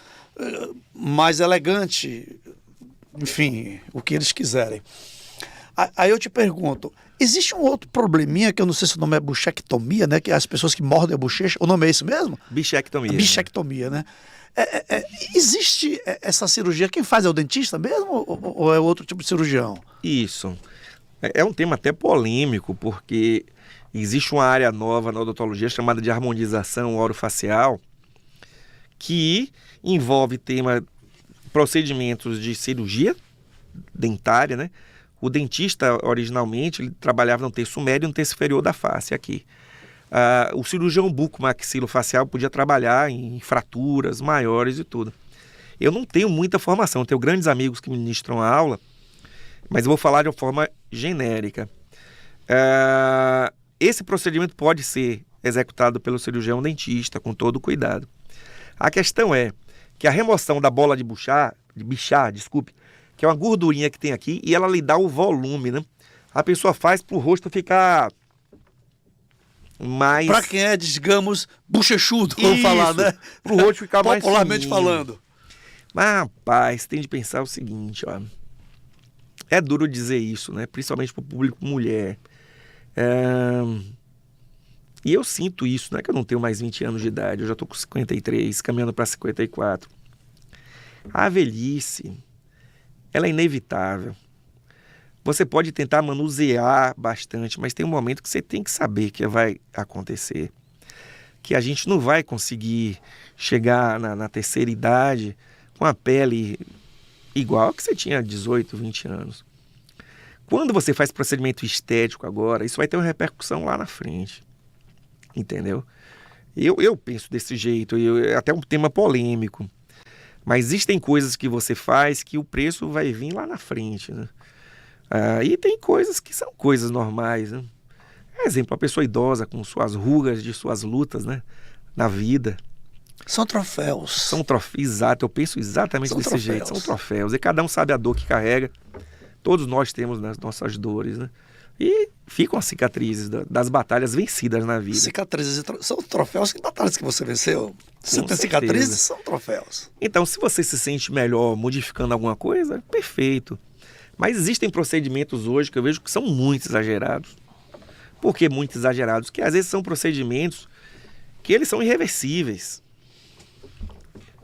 mais elegante, enfim, o que eles quiserem. Aí eu te pergunto, existe um outro probleminha que eu não sei se o nome é buchectomia, né? Que é as pessoas que mordem a bochecha, o nome é isso mesmo? Bichectomia. Bichectomia, né? Existe essa cirurgia, quem faz é o dentista mesmo ou é outro tipo de cirurgião? Isso. É um tema até polêmico, porque existe uma área nova na odontologia chamada de harmonização orofacial, que envolve procedimentos de cirurgia dentária, né? O dentista, originalmente, ele trabalhava no terço médio e no terço inferior da face, aqui. O cirurgião bucomaxilofacial podia trabalhar em fraturas maiores e tudo. Eu não tenho muita formação, tenho grandes amigos que ministram a aula, mas eu vou falar de uma forma genérica. Esse procedimento pode ser executado pelo cirurgião dentista, com todo cuidado. A questão é que a remoção da bola de bichar, que é uma gordurinha que tem aqui, e ela lhe dá o volume, né? A pessoa faz para o rosto ficar mais... Para quem é, digamos, bochechudo, vamos falar, né? Para o rosto ficar mais popularmente fininho. falando. Mas, rapaz, tem de pensar o seguinte, ó. É duro dizer isso, né? Principalmente para o público mulher. E eu sinto isso, não é que eu não tenho mais 20 anos de idade, eu já estou com 53, caminhando para 54. A velhice, ela é inevitável. Você pode tentar manusear bastante, mas tem um momento que você tem que saber que vai acontecer. Que a gente não vai conseguir chegar na terceira idade com a pele igual que você tinha 18, 20 anos. Quando você faz procedimento estético agora, isso vai ter uma repercussão lá na frente. Entendeu? Eu penso desse jeito, é até um tema polêmico. Mas existem coisas que você faz que o preço vai vir lá na frente, né? E tem coisas que são coisas normais, né? Exemplo, a pessoa idosa com suas rugas de suas lutas, né? Na vida. São troféus. Exato, eu penso exatamente desse jeito. São troféus. E cada um sabe a dor que carrega. Todos nós temos nas nossas dores, né? E ficam as cicatrizes das batalhas vencidas na vida. Cicatrizes são troféus que batalhas que você venceu. Se Com tem certeza. cicatrizes, são troféus. Então, se você se sente melhor modificando alguma coisa, perfeito. Mas existem procedimentos hoje que eu vejo que são muito exagerados. Por que muito exagerados? Que às vezes são procedimentos que eles são irreversíveis.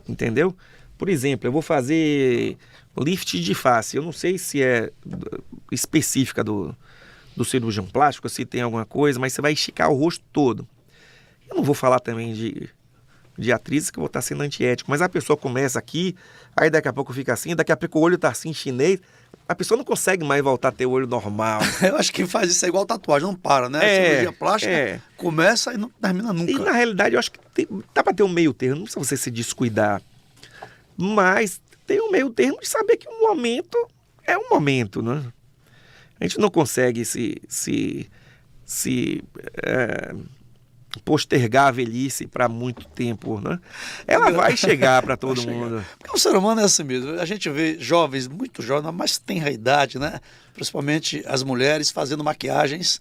Entendeu? Por exemplo, eu vou fazer lift de face. Eu não sei se é específica do cirurgião plástico, se tem alguma coisa, mas você vai esticar o rosto todo. Eu não vou falar também de atrizes que eu vou estar sendo antiético, mas a pessoa começa aqui, aí daqui a pouco fica assim, daqui a pouco o olho está assim chinês, a pessoa não consegue mais voltar a ter o olho normal. Eu acho que faz isso é igual tatuagem, não para, né? A cirurgia plástica começa e não termina nunca. E na realidade eu acho que dá para ter um meio termo, não precisa você se descuidar, mas tem um meio termo de saber que um momento é um momento, né? A gente não consegue se postergar a velhice para muito tempo, né? Ela vai chegar para todo mundo. Porque o ser humano é assim mesmo. A gente vê jovens, muito jovens, mas tem a idade, né? Principalmente as mulheres fazendo maquiagens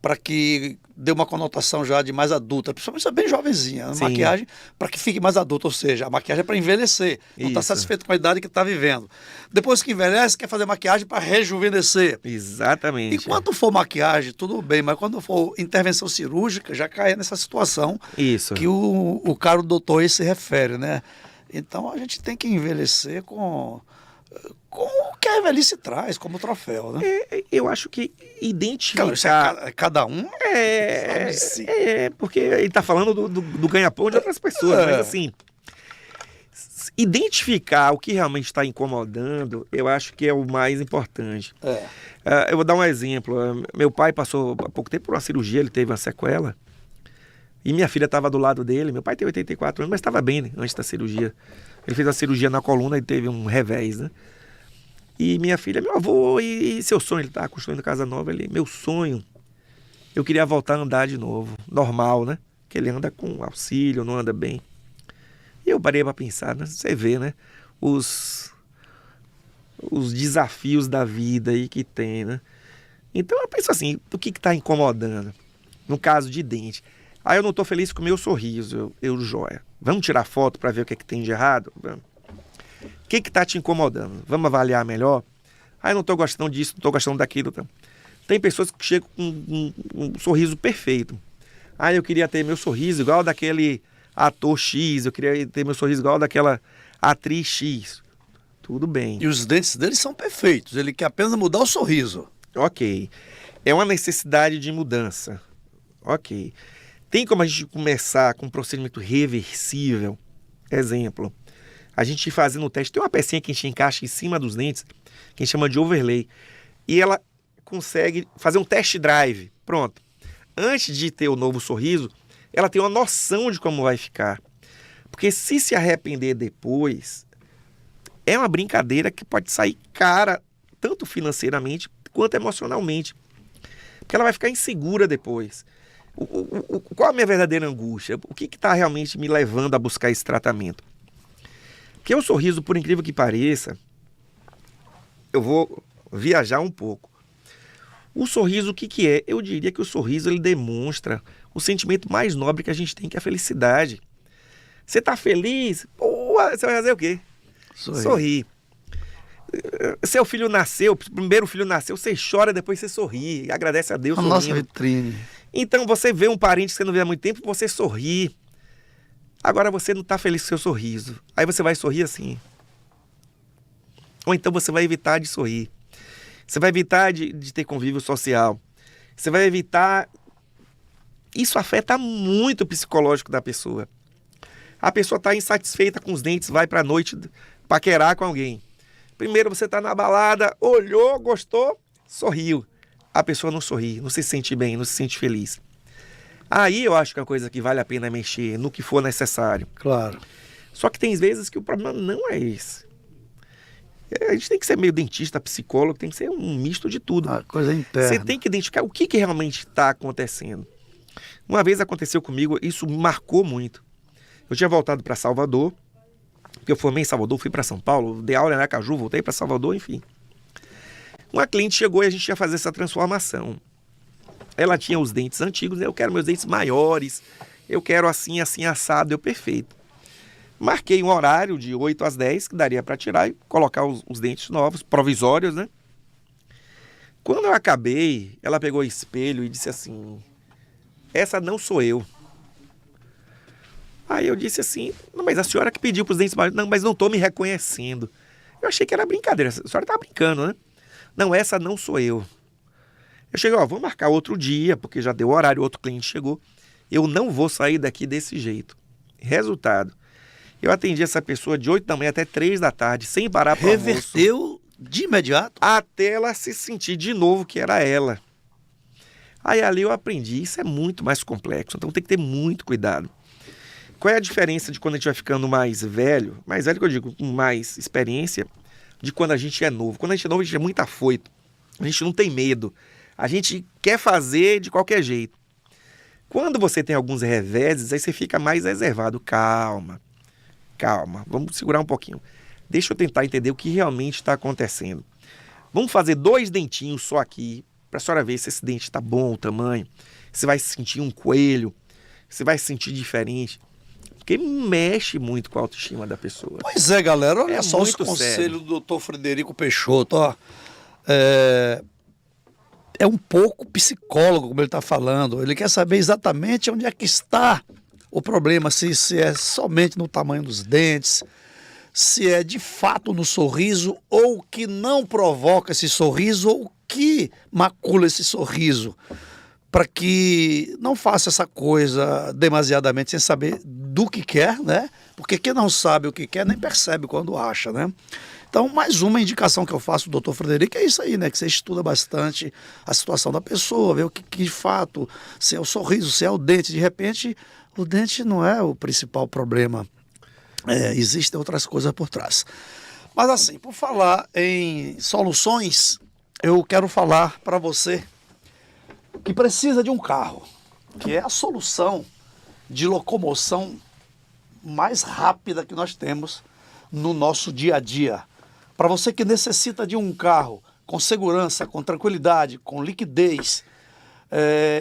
para que dê uma conotação já de mais adulta, principalmente bem jovenzinha, Sim. maquiagem para que fique mais adulta, ou seja, a maquiagem é para envelhecer, não está Isso. satisfeito com a idade que está vivendo. Depois que envelhece, quer fazer maquiagem para rejuvenescer. Exatamente. E quando for maquiagem, tudo bem, mas quando for intervenção cirúrgica, já cai nessa situação Isso. que o caro doutor aí se refere, né? Então a gente tem que envelhecer com o que a velhice traz como troféu, né? Eu acho que identificar... Claro, isso é cada um. sabe se- porque ele está falando do ganha-pão de outras pessoas, É. mas assim, identificar o que realmente está incomodando, eu acho que é o mais importante. Eu vou dar um exemplo. Meu pai passou há pouco tempo por uma cirurgia, ele teve uma sequela, e minha filha estava do lado dele. Meu pai tem 84 anos, mas estava bem, né, antes da cirurgia. Ele fez a cirurgia na coluna e teve um revés, né? E minha filha, meu avô, e seu sonho? Ele está construindo casa nova. Meu sonho, eu queria voltar a andar de novo, normal, né? Que ele anda com auxílio, não anda bem. E eu parei para pensar, né? Você vê, né? Os desafios da vida aí que tem, né? Então eu penso assim, o que está incomodando? No caso de dente. Aí eu não estou feliz com o meu sorriso, eu joia. Vamos tirar foto para ver o que, é que tem de errado? Vamos. O que está te incomodando? Vamos avaliar melhor? Ah, eu não estou gostando disso, não estou gostando daquilo. Tá? Tem pessoas que chegam com um sorriso perfeito. Ah, eu queria ter meu sorriso igual daquele ator X, eu queria ter meu sorriso igual daquela atriz X. Tudo bem. E os dentes dele são perfeitos, ele quer apenas mudar o sorriso. Ok. É uma necessidade de mudança. Ok. Tem como a gente começar com um procedimento reversível? Exemplo. A gente fazendo o teste, tem uma pecinha que a gente encaixa em cima dos dentes, que a gente chama de overlay, e ela consegue fazer um test drive. Pronto. Antes de ter o novo sorriso, ela tem uma noção de como vai ficar. Porque se arrepender depois, é uma brincadeira que pode sair cara, tanto financeiramente quanto emocionalmente. Porque ela vai ficar insegura depois. Qual a minha verdadeira angústia? O que está realmente me levando a buscar esse tratamento? Porque o sorriso, por incrível que pareça, eu vou viajar um pouco. O sorriso, o que é? Eu diria que o sorriso ele demonstra o sentimento mais nobre que a gente tem, que é a felicidade. Você está feliz? Pô, você vai fazer o quê? Sorrir. Seu filho nasceu, o primeiro filho nasceu, você chora, depois você sorri, agradece a Deus. A nossa vitrine. Então você vê um parente que você não vê há muito tempo, você sorri. Agora você não está feliz com o seu sorriso. Aí você vai sorrir assim. Ou então você vai evitar de sorrir. Você vai evitar de ter convívio social. Você vai evitar... Isso afeta muito o psicológico da pessoa. A pessoa está insatisfeita com os dentes, vai para a noite paquerar com alguém. Primeiro você está na balada, olhou, gostou, sorriu. A pessoa não sorri, não se sente bem, não se sente feliz. Aí eu acho que é uma coisa que vale a pena mexer no que for necessário. Claro. Só que tem vezes que o problema não é esse. A gente tem que ser meio dentista, psicólogo, tem que ser um misto de tudo. A coisa interna. Você tem que identificar o que realmente está acontecendo. Uma vez aconteceu comigo, isso me marcou muito. Eu tinha voltado para Salvador, porque eu formei em Salvador, fui para São Paulo, dei aula em Aracaju, voltei para Salvador, enfim. Uma cliente chegou e a gente ia fazer essa transformação. Ela tinha os dentes antigos, eu quero meus dentes maiores, eu quero assim, assim, assado, perfeito. Marquei um horário de 8 às 10, que daria para tirar e colocar os dentes novos, provisórios, né? Quando eu acabei, ela pegou o espelho e disse assim, essa não sou eu. Aí eu disse assim, não, mas a senhora que pediu para os dentes maiores, não, mas não estou me reconhecendo. Eu achei que era brincadeira, a senhora tá brincando, né? Não, essa não sou eu. Eu cheguei, vou marcar outro dia, porque já deu horário, outro cliente chegou. Eu não vou sair daqui desse jeito. Resultado, eu atendi essa pessoa de 8 da manhã até 3 da tarde, sem parar para almoço. Reverteu de imediato? Até ela se sentir de novo que era ela. Aí ali eu aprendi, isso é muito mais complexo, então tem que ter muito cuidado. Qual é a diferença de quando a gente vai ficando mais velho que eu digo, com mais experiência, de quando a gente é novo? Quando a gente é novo, a gente é muito afoito, a gente não tem medo, a gente quer fazer de qualquer jeito. Quando você tem alguns reveses, aí você fica mais reservado. Calma, vamos segurar um pouquinho. Deixa eu tentar entender o que realmente está acontecendo. Vamos fazer 2 dentinhos só aqui, para a senhora ver se esse dente está bom, o tamanho. Você vai se sentir um coelho, você vai se sentir diferente. Porque mexe muito com a autoestima da pessoa. Pois é, galera, olha só os conselhos do Dr. Frederico Peixoto. Ó. É um pouco psicólogo, como ele está falando. Ele quer saber exatamente onde é que está o problema, se é somente no tamanho dos dentes, se é de fato no sorriso, ou o que não provoca esse sorriso, ou o que macula esse sorriso, para que não faça essa coisa demasiadamente sem saber do que quer, né? Porque quem não sabe o que quer nem percebe quando acha, né? Então, mais uma indicação que eu faço do Dr. Frederico é isso aí, né? Que você estuda bastante a situação da pessoa, vê o que de fato, se é o sorriso, se é o dente. De repente, o dente não é o principal problema. Existem outras coisas por trás. Mas assim, por falar em soluções, eu quero falar para você que precisa de um carro, que é a solução de locomoção mais rápida que nós temos no nosso dia a dia. Para você que necessita de um carro com segurança, com tranquilidade, com liquidez,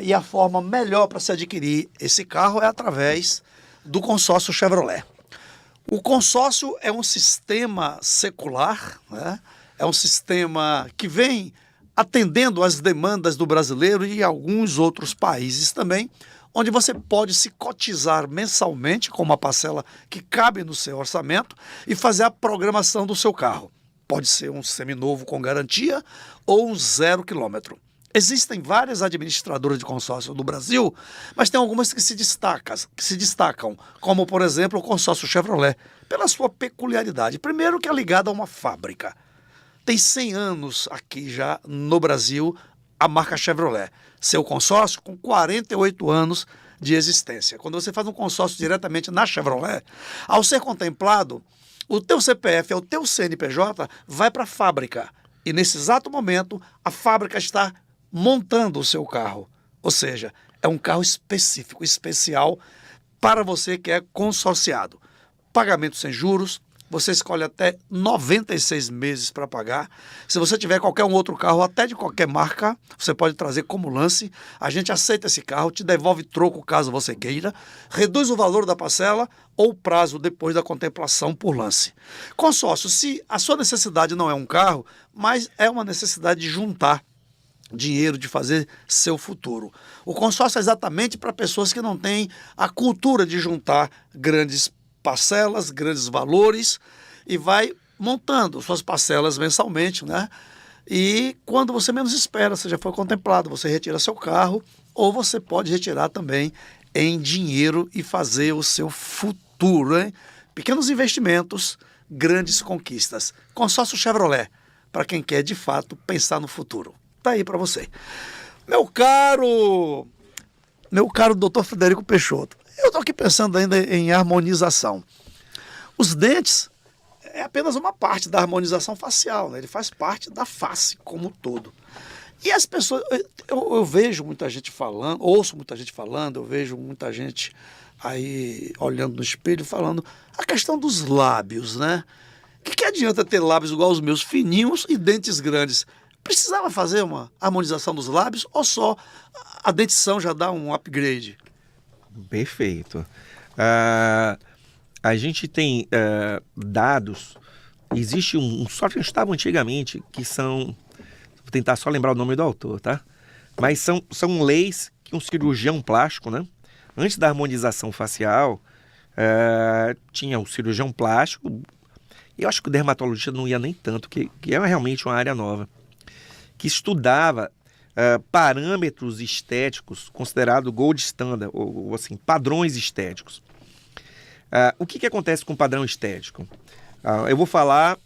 e a forma melhor para se adquirir esse carro é através do consórcio Chevrolet. O consórcio é um sistema secular, né? É um sistema que vem atendendo às demandas do brasileiro e alguns outros países também, onde você pode se cotizar mensalmente com uma parcela que cabe no seu orçamento e fazer a programação do seu carro. Pode ser um seminovo com garantia ou um 0 quilômetro. Existem várias administradoras de consórcio no Brasil, mas tem algumas que se destacam, como, por exemplo, o consórcio Chevrolet, pela sua peculiaridade. Primeiro, que é ligada a uma fábrica. Tem 100 anos aqui já no Brasil a marca Chevrolet. Seu consórcio com 48 anos de existência. Quando você faz um consórcio diretamente na Chevrolet, ao ser contemplado, o teu CPF, o teu CNPJ, vai para a fábrica. E nesse exato momento, a fábrica está montando o seu carro. Ou seja, é um carro específico, especial para você que é consorciado. Pagamento sem juros, você escolhe até 96 meses para pagar. Se você tiver qualquer um outro carro, até de qualquer marca, você pode trazer como lance. A gente aceita esse carro, te devolve troco caso você queira, reduz o valor da parcela ou o prazo depois da contemplação por lance. Consórcio, se a sua necessidade não é um carro, mas é uma necessidade de juntar dinheiro, de fazer seu futuro. O consórcio é exatamente para pessoas que não têm a cultura de juntar grandes parcelas, grandes valores, e vai montando suas parcelas mensalmente, né? E quando você menos espera, você já foi contemplado, você retira seu carro, ou você pode retirar também em dinheiro e fazer o seu futuro, hein? Pequenos investimentos, grandes conquistas. Consórcio Chevrolet, para quem quer de fato pensar no futuro. Tá aí para você. Meu caro Dr. Frederico Peixoto, eu estou aqui pensando ainda em harmonização. Os dentes é apenas uma parte da harmonização facial, né? Ele faz parte da face como um todo. E as pessoas, eu vejo muita gente falando, ouço muita gente falando, eu vejo muita gente aí olhando no espelho falando a questão dos lábios, né? Que adianta ter lábios igual aos meus, fininhos e dentes grandes? Precisava fazer uma harmonização dos lábios ou só a dentição já dá um upgrade? Perfeito. A gente tem dados, existe um software que estava antigamente, que são, vou tentar só lembrar o nome do autor, tá? Mas são leis que um cirurgião plástico, né? Antes da harmonização facial, tinha o cirurgião plástico, eu acho que o dermatologista não ia nem tanto, que é realmente uma área nova, que estudava parâmetros estéticos considerados gold standard, ou assim, padrões estéticos. O que acontece com o padrão estético? Eu vou falar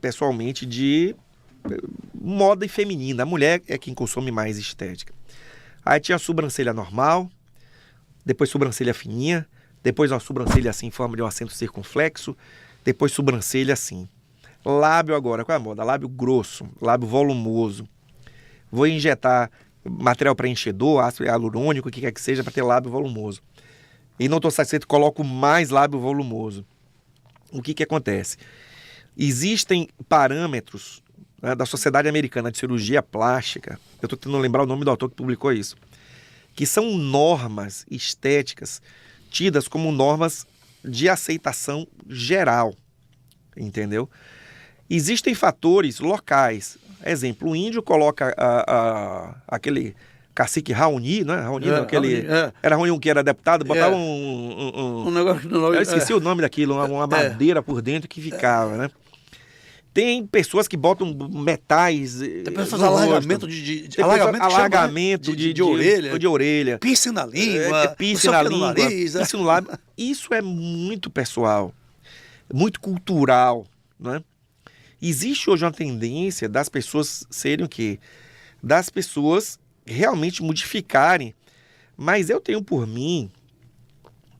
pessoalmente de moda feminina. A mulher é quem consome mais estética. Aí tinha a sobrancelha normal, depois sobrancelha fininha, depois uma sobrancelha assim em forma de um acento circunflexo, depois sobrancelha assim. Lábio agora, qual é a moda? Lábio grosso, lábio volumoso. Vou injetar material preenchedor, ácido hialurônico, o que quer que seja, para ter lábio volumoso. E não estou satisfeito, coloco mais lábio volumoso. O que acontece? Existem parâmetros, né, da Sociedade Americana de Cirurgia Plástica, eu estou tentando lembrar o nome do autor que publicou isso, que são normas estéticas tidas como normas de aceitação geral, entendeu? Existem fatores locais. Exemplo, o índio coloca aquele cacique Raoni, né? Raoni, não, aquele... Era Raoni que era deputado, botava um negócio... Eu esqueci o nome daquilo, uma madeira por dentro que ficava, né? Tem pessoas que botam metais... Tem pessoas que fazem alargamento de orelha. De orelha. Piercing na língua. Piercing na língua. Piercing no lábio. Isso é muito pessoal. Muito cultural, né? Existe hoje uma tendência das pessoas serem o quê? Das pessoas realmente modificarem. Mas eu tenho por mim,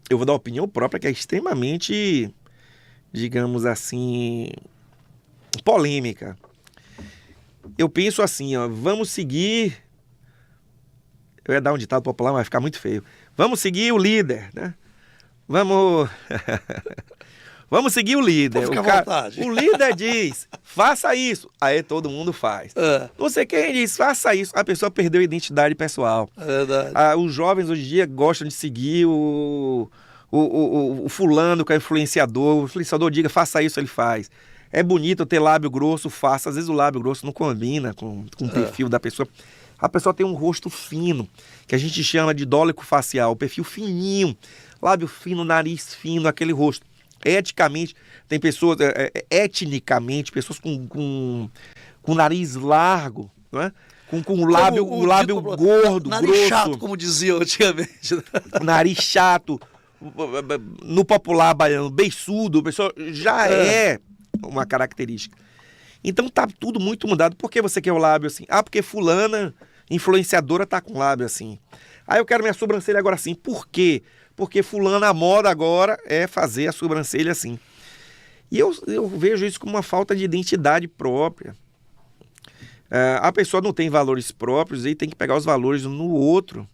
eu vou dar uma opinião própria que é extremamente, digamos assim, polêmica. Eu penso assim, ó, vamos seguir... Eu ia dar um ditado popular, mas vai ficar muito feio. Vamos seguir o líder, né? Vamos seguir o líder. Fica à vontade. O líder diz, faça isso. Aí todo mundo faz. Não sei quem diz, faça isso. A pessoa perdeu a identidade pessoal. É verdade. Os jovens hoje em dia gostam de seguir o fulano que é influenciador. O influenciador diga, faça isso, ele faz. É bonito ter lábio grosso, faça. Às vezes o lábio grosso não combina com o perfil da pessoa. A pessoa tem um rosto fino, que a gente chama de dólico facial, perfil fininho, lábio fino, nariz fino, aquele rosto. Eticamente, tem pessoas, etnicamente, pessoas com nariz largo, né? Com o lábio gordo, nariz grosso. Chato, como diziam antigamente. Nariz chato, no popular baiano, beiçudo, a pessoa já é uma característica. Então tá tudo muito mudado. Por que você quer o lábio assim? Porque fulana, influenciadora, tá com lábio assim. Eu quero minha sobrancelha agora assim. Por quê? Porque fulana, a moda agora é fazer a sobrancelha assim. E eu vejo isso como uma falta de identidade própria. A pessoa não tem valores próprios e tem que pegar os valores no outro.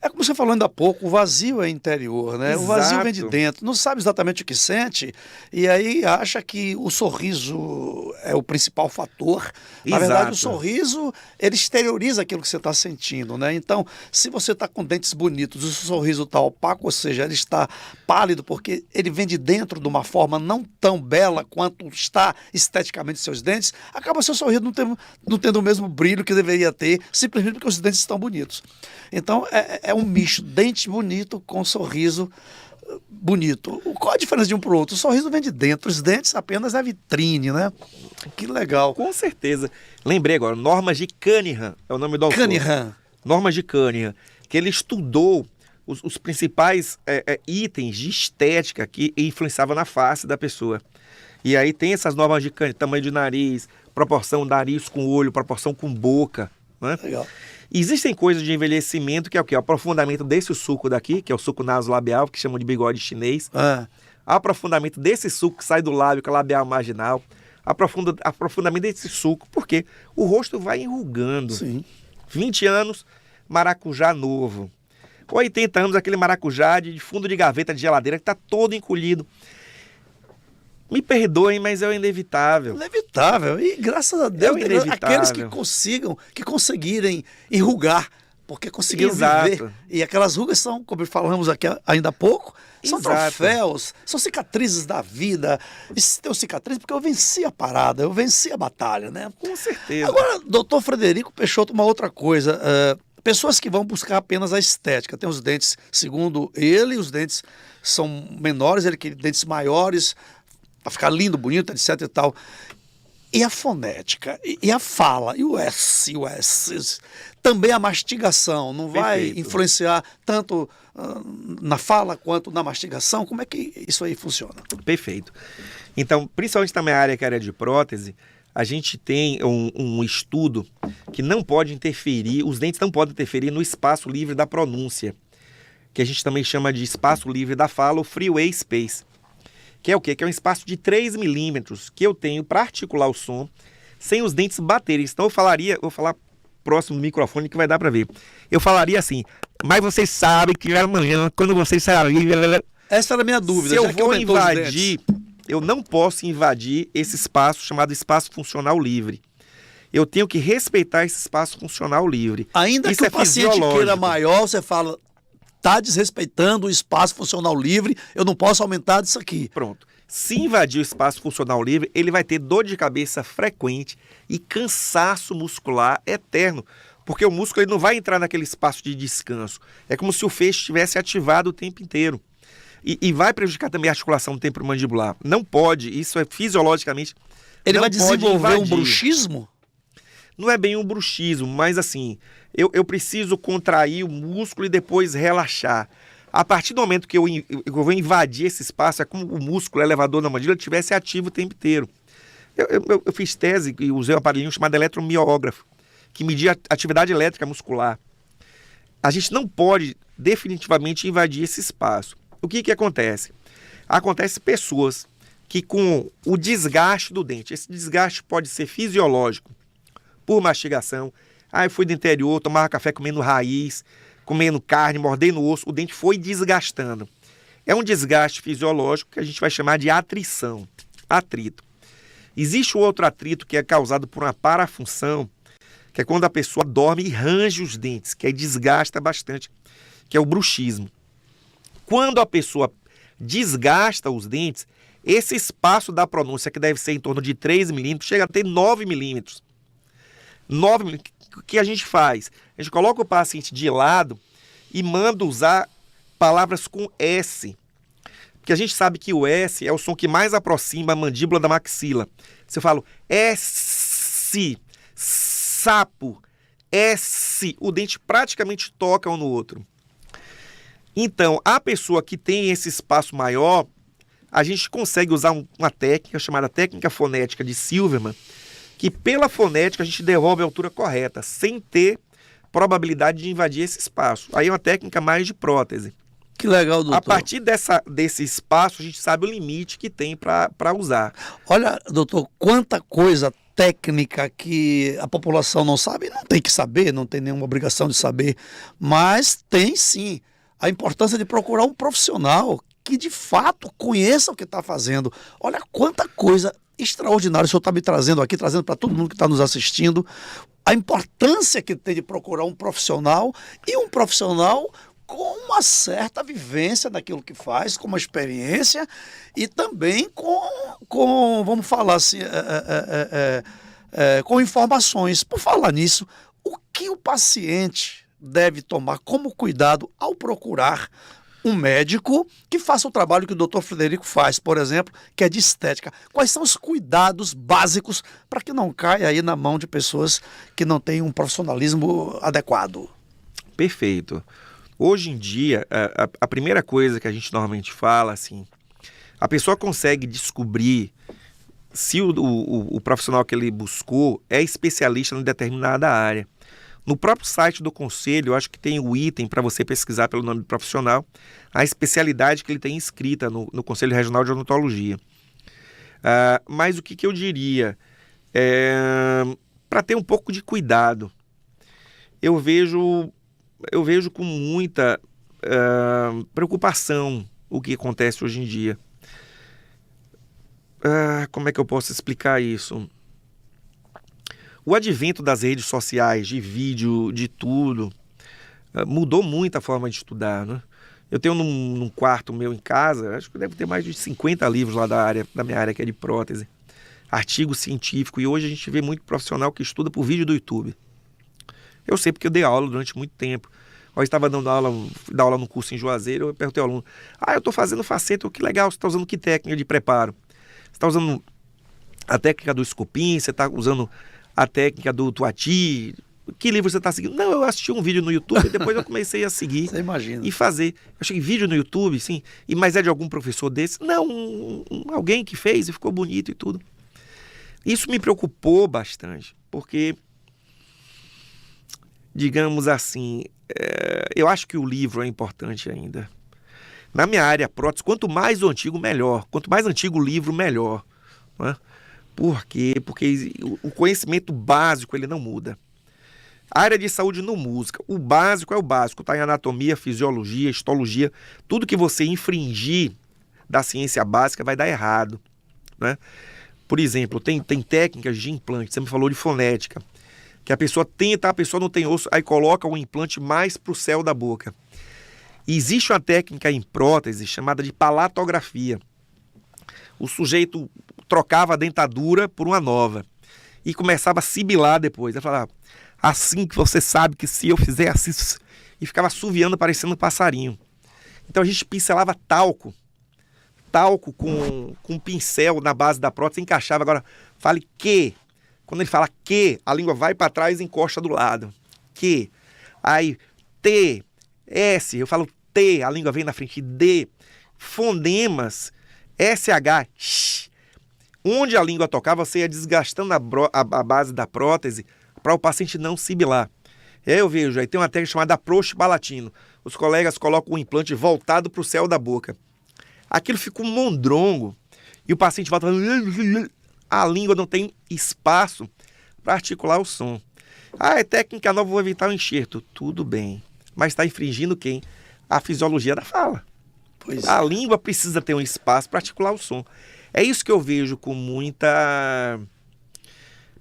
É como você falou ainda há pouco, o vazio é interior, né? Exato. O vazio vem de dentro, não sabe exatamente o que sente e aí acha que o sorriso é o principal fator. Na verdade, o sorriso, ele exterioriza aquilo que você está sentindo, né? Então, se você está com dentes bonitos e o seu sorriso está opaco, ou seja, ele está pálido porque ele vem de dentro de uma forma não tão bela quanto está esteticamente seus dentes, acaba seu sorriso não tendo o mesmo brilho que deveria ter, simplesmente porque os dentes estão bonitos. Então, é um misto, dente bonito com sorriso bonito. Qual a diferença de um para o outro? O sorriso vem de dentro, os dentes apenas é vitrine, né? Que legal. Com certeza. Lembrei agora, Normas de Cunningham é o nome do autor. Cunningham. Normas de Cunningham, que ele estudou os principais itens de estética que influenciavam na face da pessoa. E aí tem essas normas de Cunningham, tamanho de nariz, proporção nariz com olho, proporção com boca, né? Legal. Existem coisas de envelhecimento que é o quê? O aprofundamento desse suco daqui, que é o suco nasolabial, que chamam de bigode chinês. Aprofundamento desse suco que sai do lábio, que é o labial marginal. Aprofundamento desse suco, porque o rosto vai enrugando. Sim. 20 anos, maracujá novo. 80 anos, aquele maracujá de fundo de gaveta de geladeira que está todo encolhido. Me perdoem, mas é o inevitável. Inevitável. E graças a Deus, inevitável. aqueles que conseguirem enrugar, porque conseguiram Exato. viver. E aquelas rugas são, como falamos aqui ainda há pouco, são Exato. troféus, são cicatrizes da vida. E se tem cicatriz, porque eu venci a parada, eu venci a batalha, né? Com certeza. Agora, doutor Frederico Peixoto, uma outra coisa. Pessoas que vão buscar apenas a estética. Tem os dentes, segundo ele, os dentes são menores, ele quer dentes maiores, para ficar lindo, bonito, etc e tal. E a fonética, e a fala, e o S, também a mastigação, não vai Perfeito. influenciar tanto na fala quanto na mastigação? Como é que isso aí funciona? Perfeito. Então, principalmente na minha área, que é a área de prótese, a gente tem um estudo que não pode interferir, os dentes não podem interferir no espaço livre da pronúncia, que a gente também chama de espaço livre da fala, ou freeway space. Que é o quê? Que é um espaço de 3 milímetros que eu tenho para articular o som sem os dentes baterem. Então eu vou falar próximo do microfone que vai dar para ver. Eu falaria assim, mas vocês sabem que amanhã, quando vocês saírem... Essa era a minha dúvida. Se eu já que vou aumentou os invadir, eu não posso invadir esse espaço chamado espaço funcional livre. Eu tenho que respeitar esse espaço funcional livre. Ainda Isso que é o paciente fisiológico. queira maior, você fala, está desrespeitando o espaço funcional livre, eu não posso aumentar disso aqui. Pronto. Se invadir o espaço funcional livre, ele vai ter dor de cabeça frequente e cansaço muscular eterno, porque o músculo ele não vai entrar naquele espaço de descanso. É como se o feixe estivesse ativado o tempo inteiro. E vai prejudicar também a articulação temporomandibular. Não pode, isso é fisiologicamente... Ele não vai pode desenvolver um invadir. bruxismo? Não é bem um bruxismo, mas assim, eu preciso contrair o músculo e depois relaxar. A partir do momento que eu vou invadir esse espaço, é como o músculo elevador da mandíbula estivesse ativo o tempo inteiro. Eu fiz tese e usei um aparelhinho chamado eletromiográfico, que media a atividade elétrica muscular. A gente não pode definitivamente invadir esse espaço. O que acontece? Acontece pessoas que com o desgaste do dente, esse desgaste pode ser fisiológico, por mastigação. Eu fui do interior, tomava café comendo raiz, comendo carne, mordendo osso, o dente foi desgastando. É um desgaste fisiológico que a gente vai chamar de atrição, atrito. Existe o outro atrito que é causado por uma parafunção, que é quando a pessoa dorme e range os dentes, que aí desgasta bastante, que é o bruxismo. Quando a pessoa desgasta os dentes, esse espaço da pronúncia, que deve ser em torno de 3 milímetros, chega a ter 9 milímetros. 9 milímetros. O que a gente faz? A gente coloca o paciente de lado e manda usar palavras com S. Porque a gente sabe que o S é o som que mais aproxima a mandíbula da maxila. Se eu falo S, sapo, S, o dente praticamente toca um no outro. Então, a pessoa que tem esse espaço maior, a gente consegue usar uma técnica chamada técnica fonética de Silverman, que pela fonética a gente devolve a altura correta, sem ter probabilidade de invadir esse espaço. Aí é uma técnica mais de prótese. Que legal, doutor. A partir desse espaço, a gente sabe o limite que tem para usar. Olha, doutor, quanta coisa técnica que a população não sabe, não tem que saber, não tem nenhuma obrigação de saber, mas tem sim a importância de procurar um profissional que de fato conheça o que está fazendo. Olha quanta coisa extraordinária o senhor está me trazendo aqui, trazendo para todo mundo que está nos assistindo, a importância que tem de procurar um profissional e um profissional com uma certa vivência daquilo que faz, com uma experiência e também com vamos falar assim, com informações. Por falar nisso, o que o paciente deve tomar como cuidado ao procurar um médico que faça o trabalho que o doutor Frederico faz, por exemplo, que é de estética? Quais são os cuidados básicos para que não caia aí na mão de pessoas que não têm um profissionalismo adequado? Perfeito. Hoje em dia, a primeira coisa que a gente normalmente fala, assim, a pessoa consegue descobrir se o profissional que ele buscou é especialista em determinada área. No próprio site do Conselho, eu acho que tem o item para você pesquisar pelo nome do profissional, a especialidade que ele tem inscrita no Conselho Regional de Odontologia. Mas o que eu diria? Para ter um pouco de cuidado, eu vejo com muita preocupação o que acontece hoje em dia. como é que eu posso explicar isso? O advento das redes sociais, de vídeo, de tudo, mudou muito a forma de estudar, né? Eu tenho num quarto meu em casa, acho que deve ter mais de 50 livros lá da minha área, que é de prótese. Artigo científico, e hoje a gente vê muito profissional que estuda por vídeo do YouTube. Eu sei porque eu dei aula durante muito tempo. Eu estava dando aula no curso em Juazeiro, eu perguntei ao aluno, eu estou fazendo faceta, que legal, você está usando que técnica de preparo? Você está usando a técnica do Scopin, você está usando a técnica do Tuati? Que livro você está seguindo? Não, eu assisti um vídeo no YouTube e depois eu comecei a seguir. Você imagina. E fazer. Eu achei vídeo no YouTube, sim, mas é de algum professor desse? Não, alguém que fez e ficou bonito e tudo. Isso me preocupou bastante, porque, digamos assim, eu acho que o livro é importante ainda. Na minha área prótese, quanto mais o antigo, melhor. Quanto mais antigo o livro, melhor. Não é? Por quê? Porque o conhecimento básico ele não muda. A área de saúde não música. O básico é o básico. Está em anatomia, fisiologia, histologia. Tudo que você infringir da ciência básica vai dar errado. Né? Por exemplo, tem técnicas de implante. Você me falou de fonética. Que a pessoa não tem osso, aí coloca o implante mais para o céu da boca. E existe uma técnica em prótese chamada de palatografia. O sujeito trocava a dentadura por uma nova e começava a sibilar depois. Ele falava, assim que você sabe que se eu fizer assim... E ficava assoviando, parecendo um passarinho. Então a gente pincelava talco com um pincel na base da prótese, encaixava. Agora, fale que... Quando ele fala que, a língua vai para trás e encosta do lado. Que. Aí, T, S, eu falo T, a língua vem na frente. D. Fonemas, SH, X. Onde a língua tocava, você ia desgastando a base da prótese para o paciente não sibilar. Eu vejo, aí tem uma técnica chamada approach palatino. Os colegas colocam o implante voltado para o céu da boca. Aquilo fica um mondrongo. E o paciente volta... A língua não tem espaço para articular o som. É técnica nova, vou evitar o enxerto. Tudo bem. Mas está infringindo quem? A fisiologia da fala. A língua precisa ter um espaço para articular o som. É isso que eu vejo com muita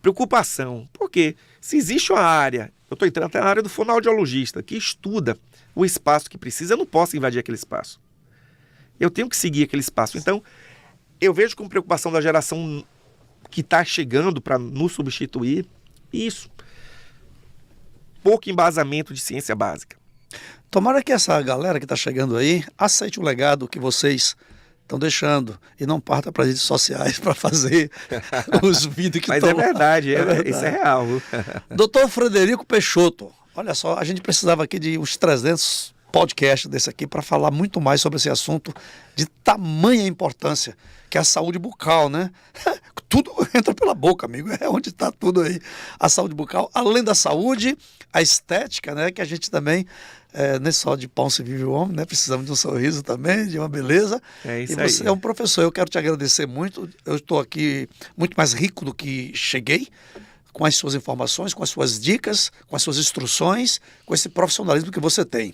preocupação. Porque se existe uma área, eu estou entrando até na área do fonoaudiologista, que estuda o espaço que precisa, eu não posso invadir aquele espaço. Eu tenho que seguir aquele espaço. Então, eu vejo com preocupação da geração que está chegando para nos substituir, isso. Pouco embasamento de ciência básica. Tomara que essa galera que está chegando aí aceite o legado que vocês estão deixando e não parta para as redes sociais para fazer os vídeos que estão. Mas é verdade, isso é real. Doutor Frederico Peixoto, olha só, a gente precisava aqui de uns 300 podcasts desse aqui para falar muito mais sobre esse assunto de tamanha importância, que é a saúde bucal, né? Tudo entra pela boca, amigo, é onde está tudo aí. A saúde bucal, além da saúde, a estética, né? Que a gente também, nem só de pão se vive o homem, né? Precisamos de um sorriso também, de uma beleza. É isso e você aí. É um professor, eu quero te agradecer muito. Eu estou aqui muito mais rico do que cheguei, com as suas informações, com as suas dicas, com as suas instruções, com esse profissionalismo que você tem.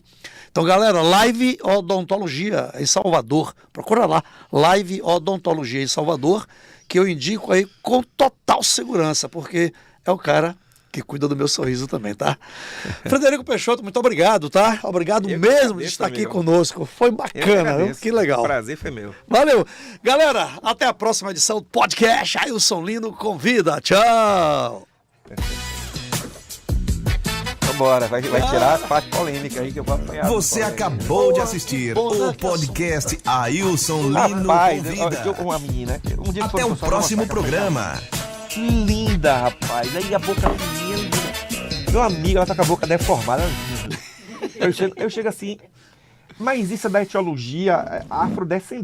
Então, galera, Live Odontologia em Salvador, procura lá, Live Odontologia em Salvador, que eu indico aí com total segurança, porque é o cara que cuida do meu sorriso também, tá? Frederico Peixoto, muito obrigado, tá? Obrigado mesmo de estar aqui conosco. Foi bacana, viu? Que legal. O prazer foi meu. Valeu. Galera, até a próxima edição do podcast Ailson Lino Convida. Tchau. Vambora, vai tirar as partes polêmicas aí que eu vou apanhar. Você acabou de assistir o podcast Ailson Lino Convida. Uma menina. Até o próximo programa. Linda, rapaz. Aí a boca linda. Meu amigo, ela tá com a boca deformada. Eu chego assim, mas isso é da etiologia afrodescendente.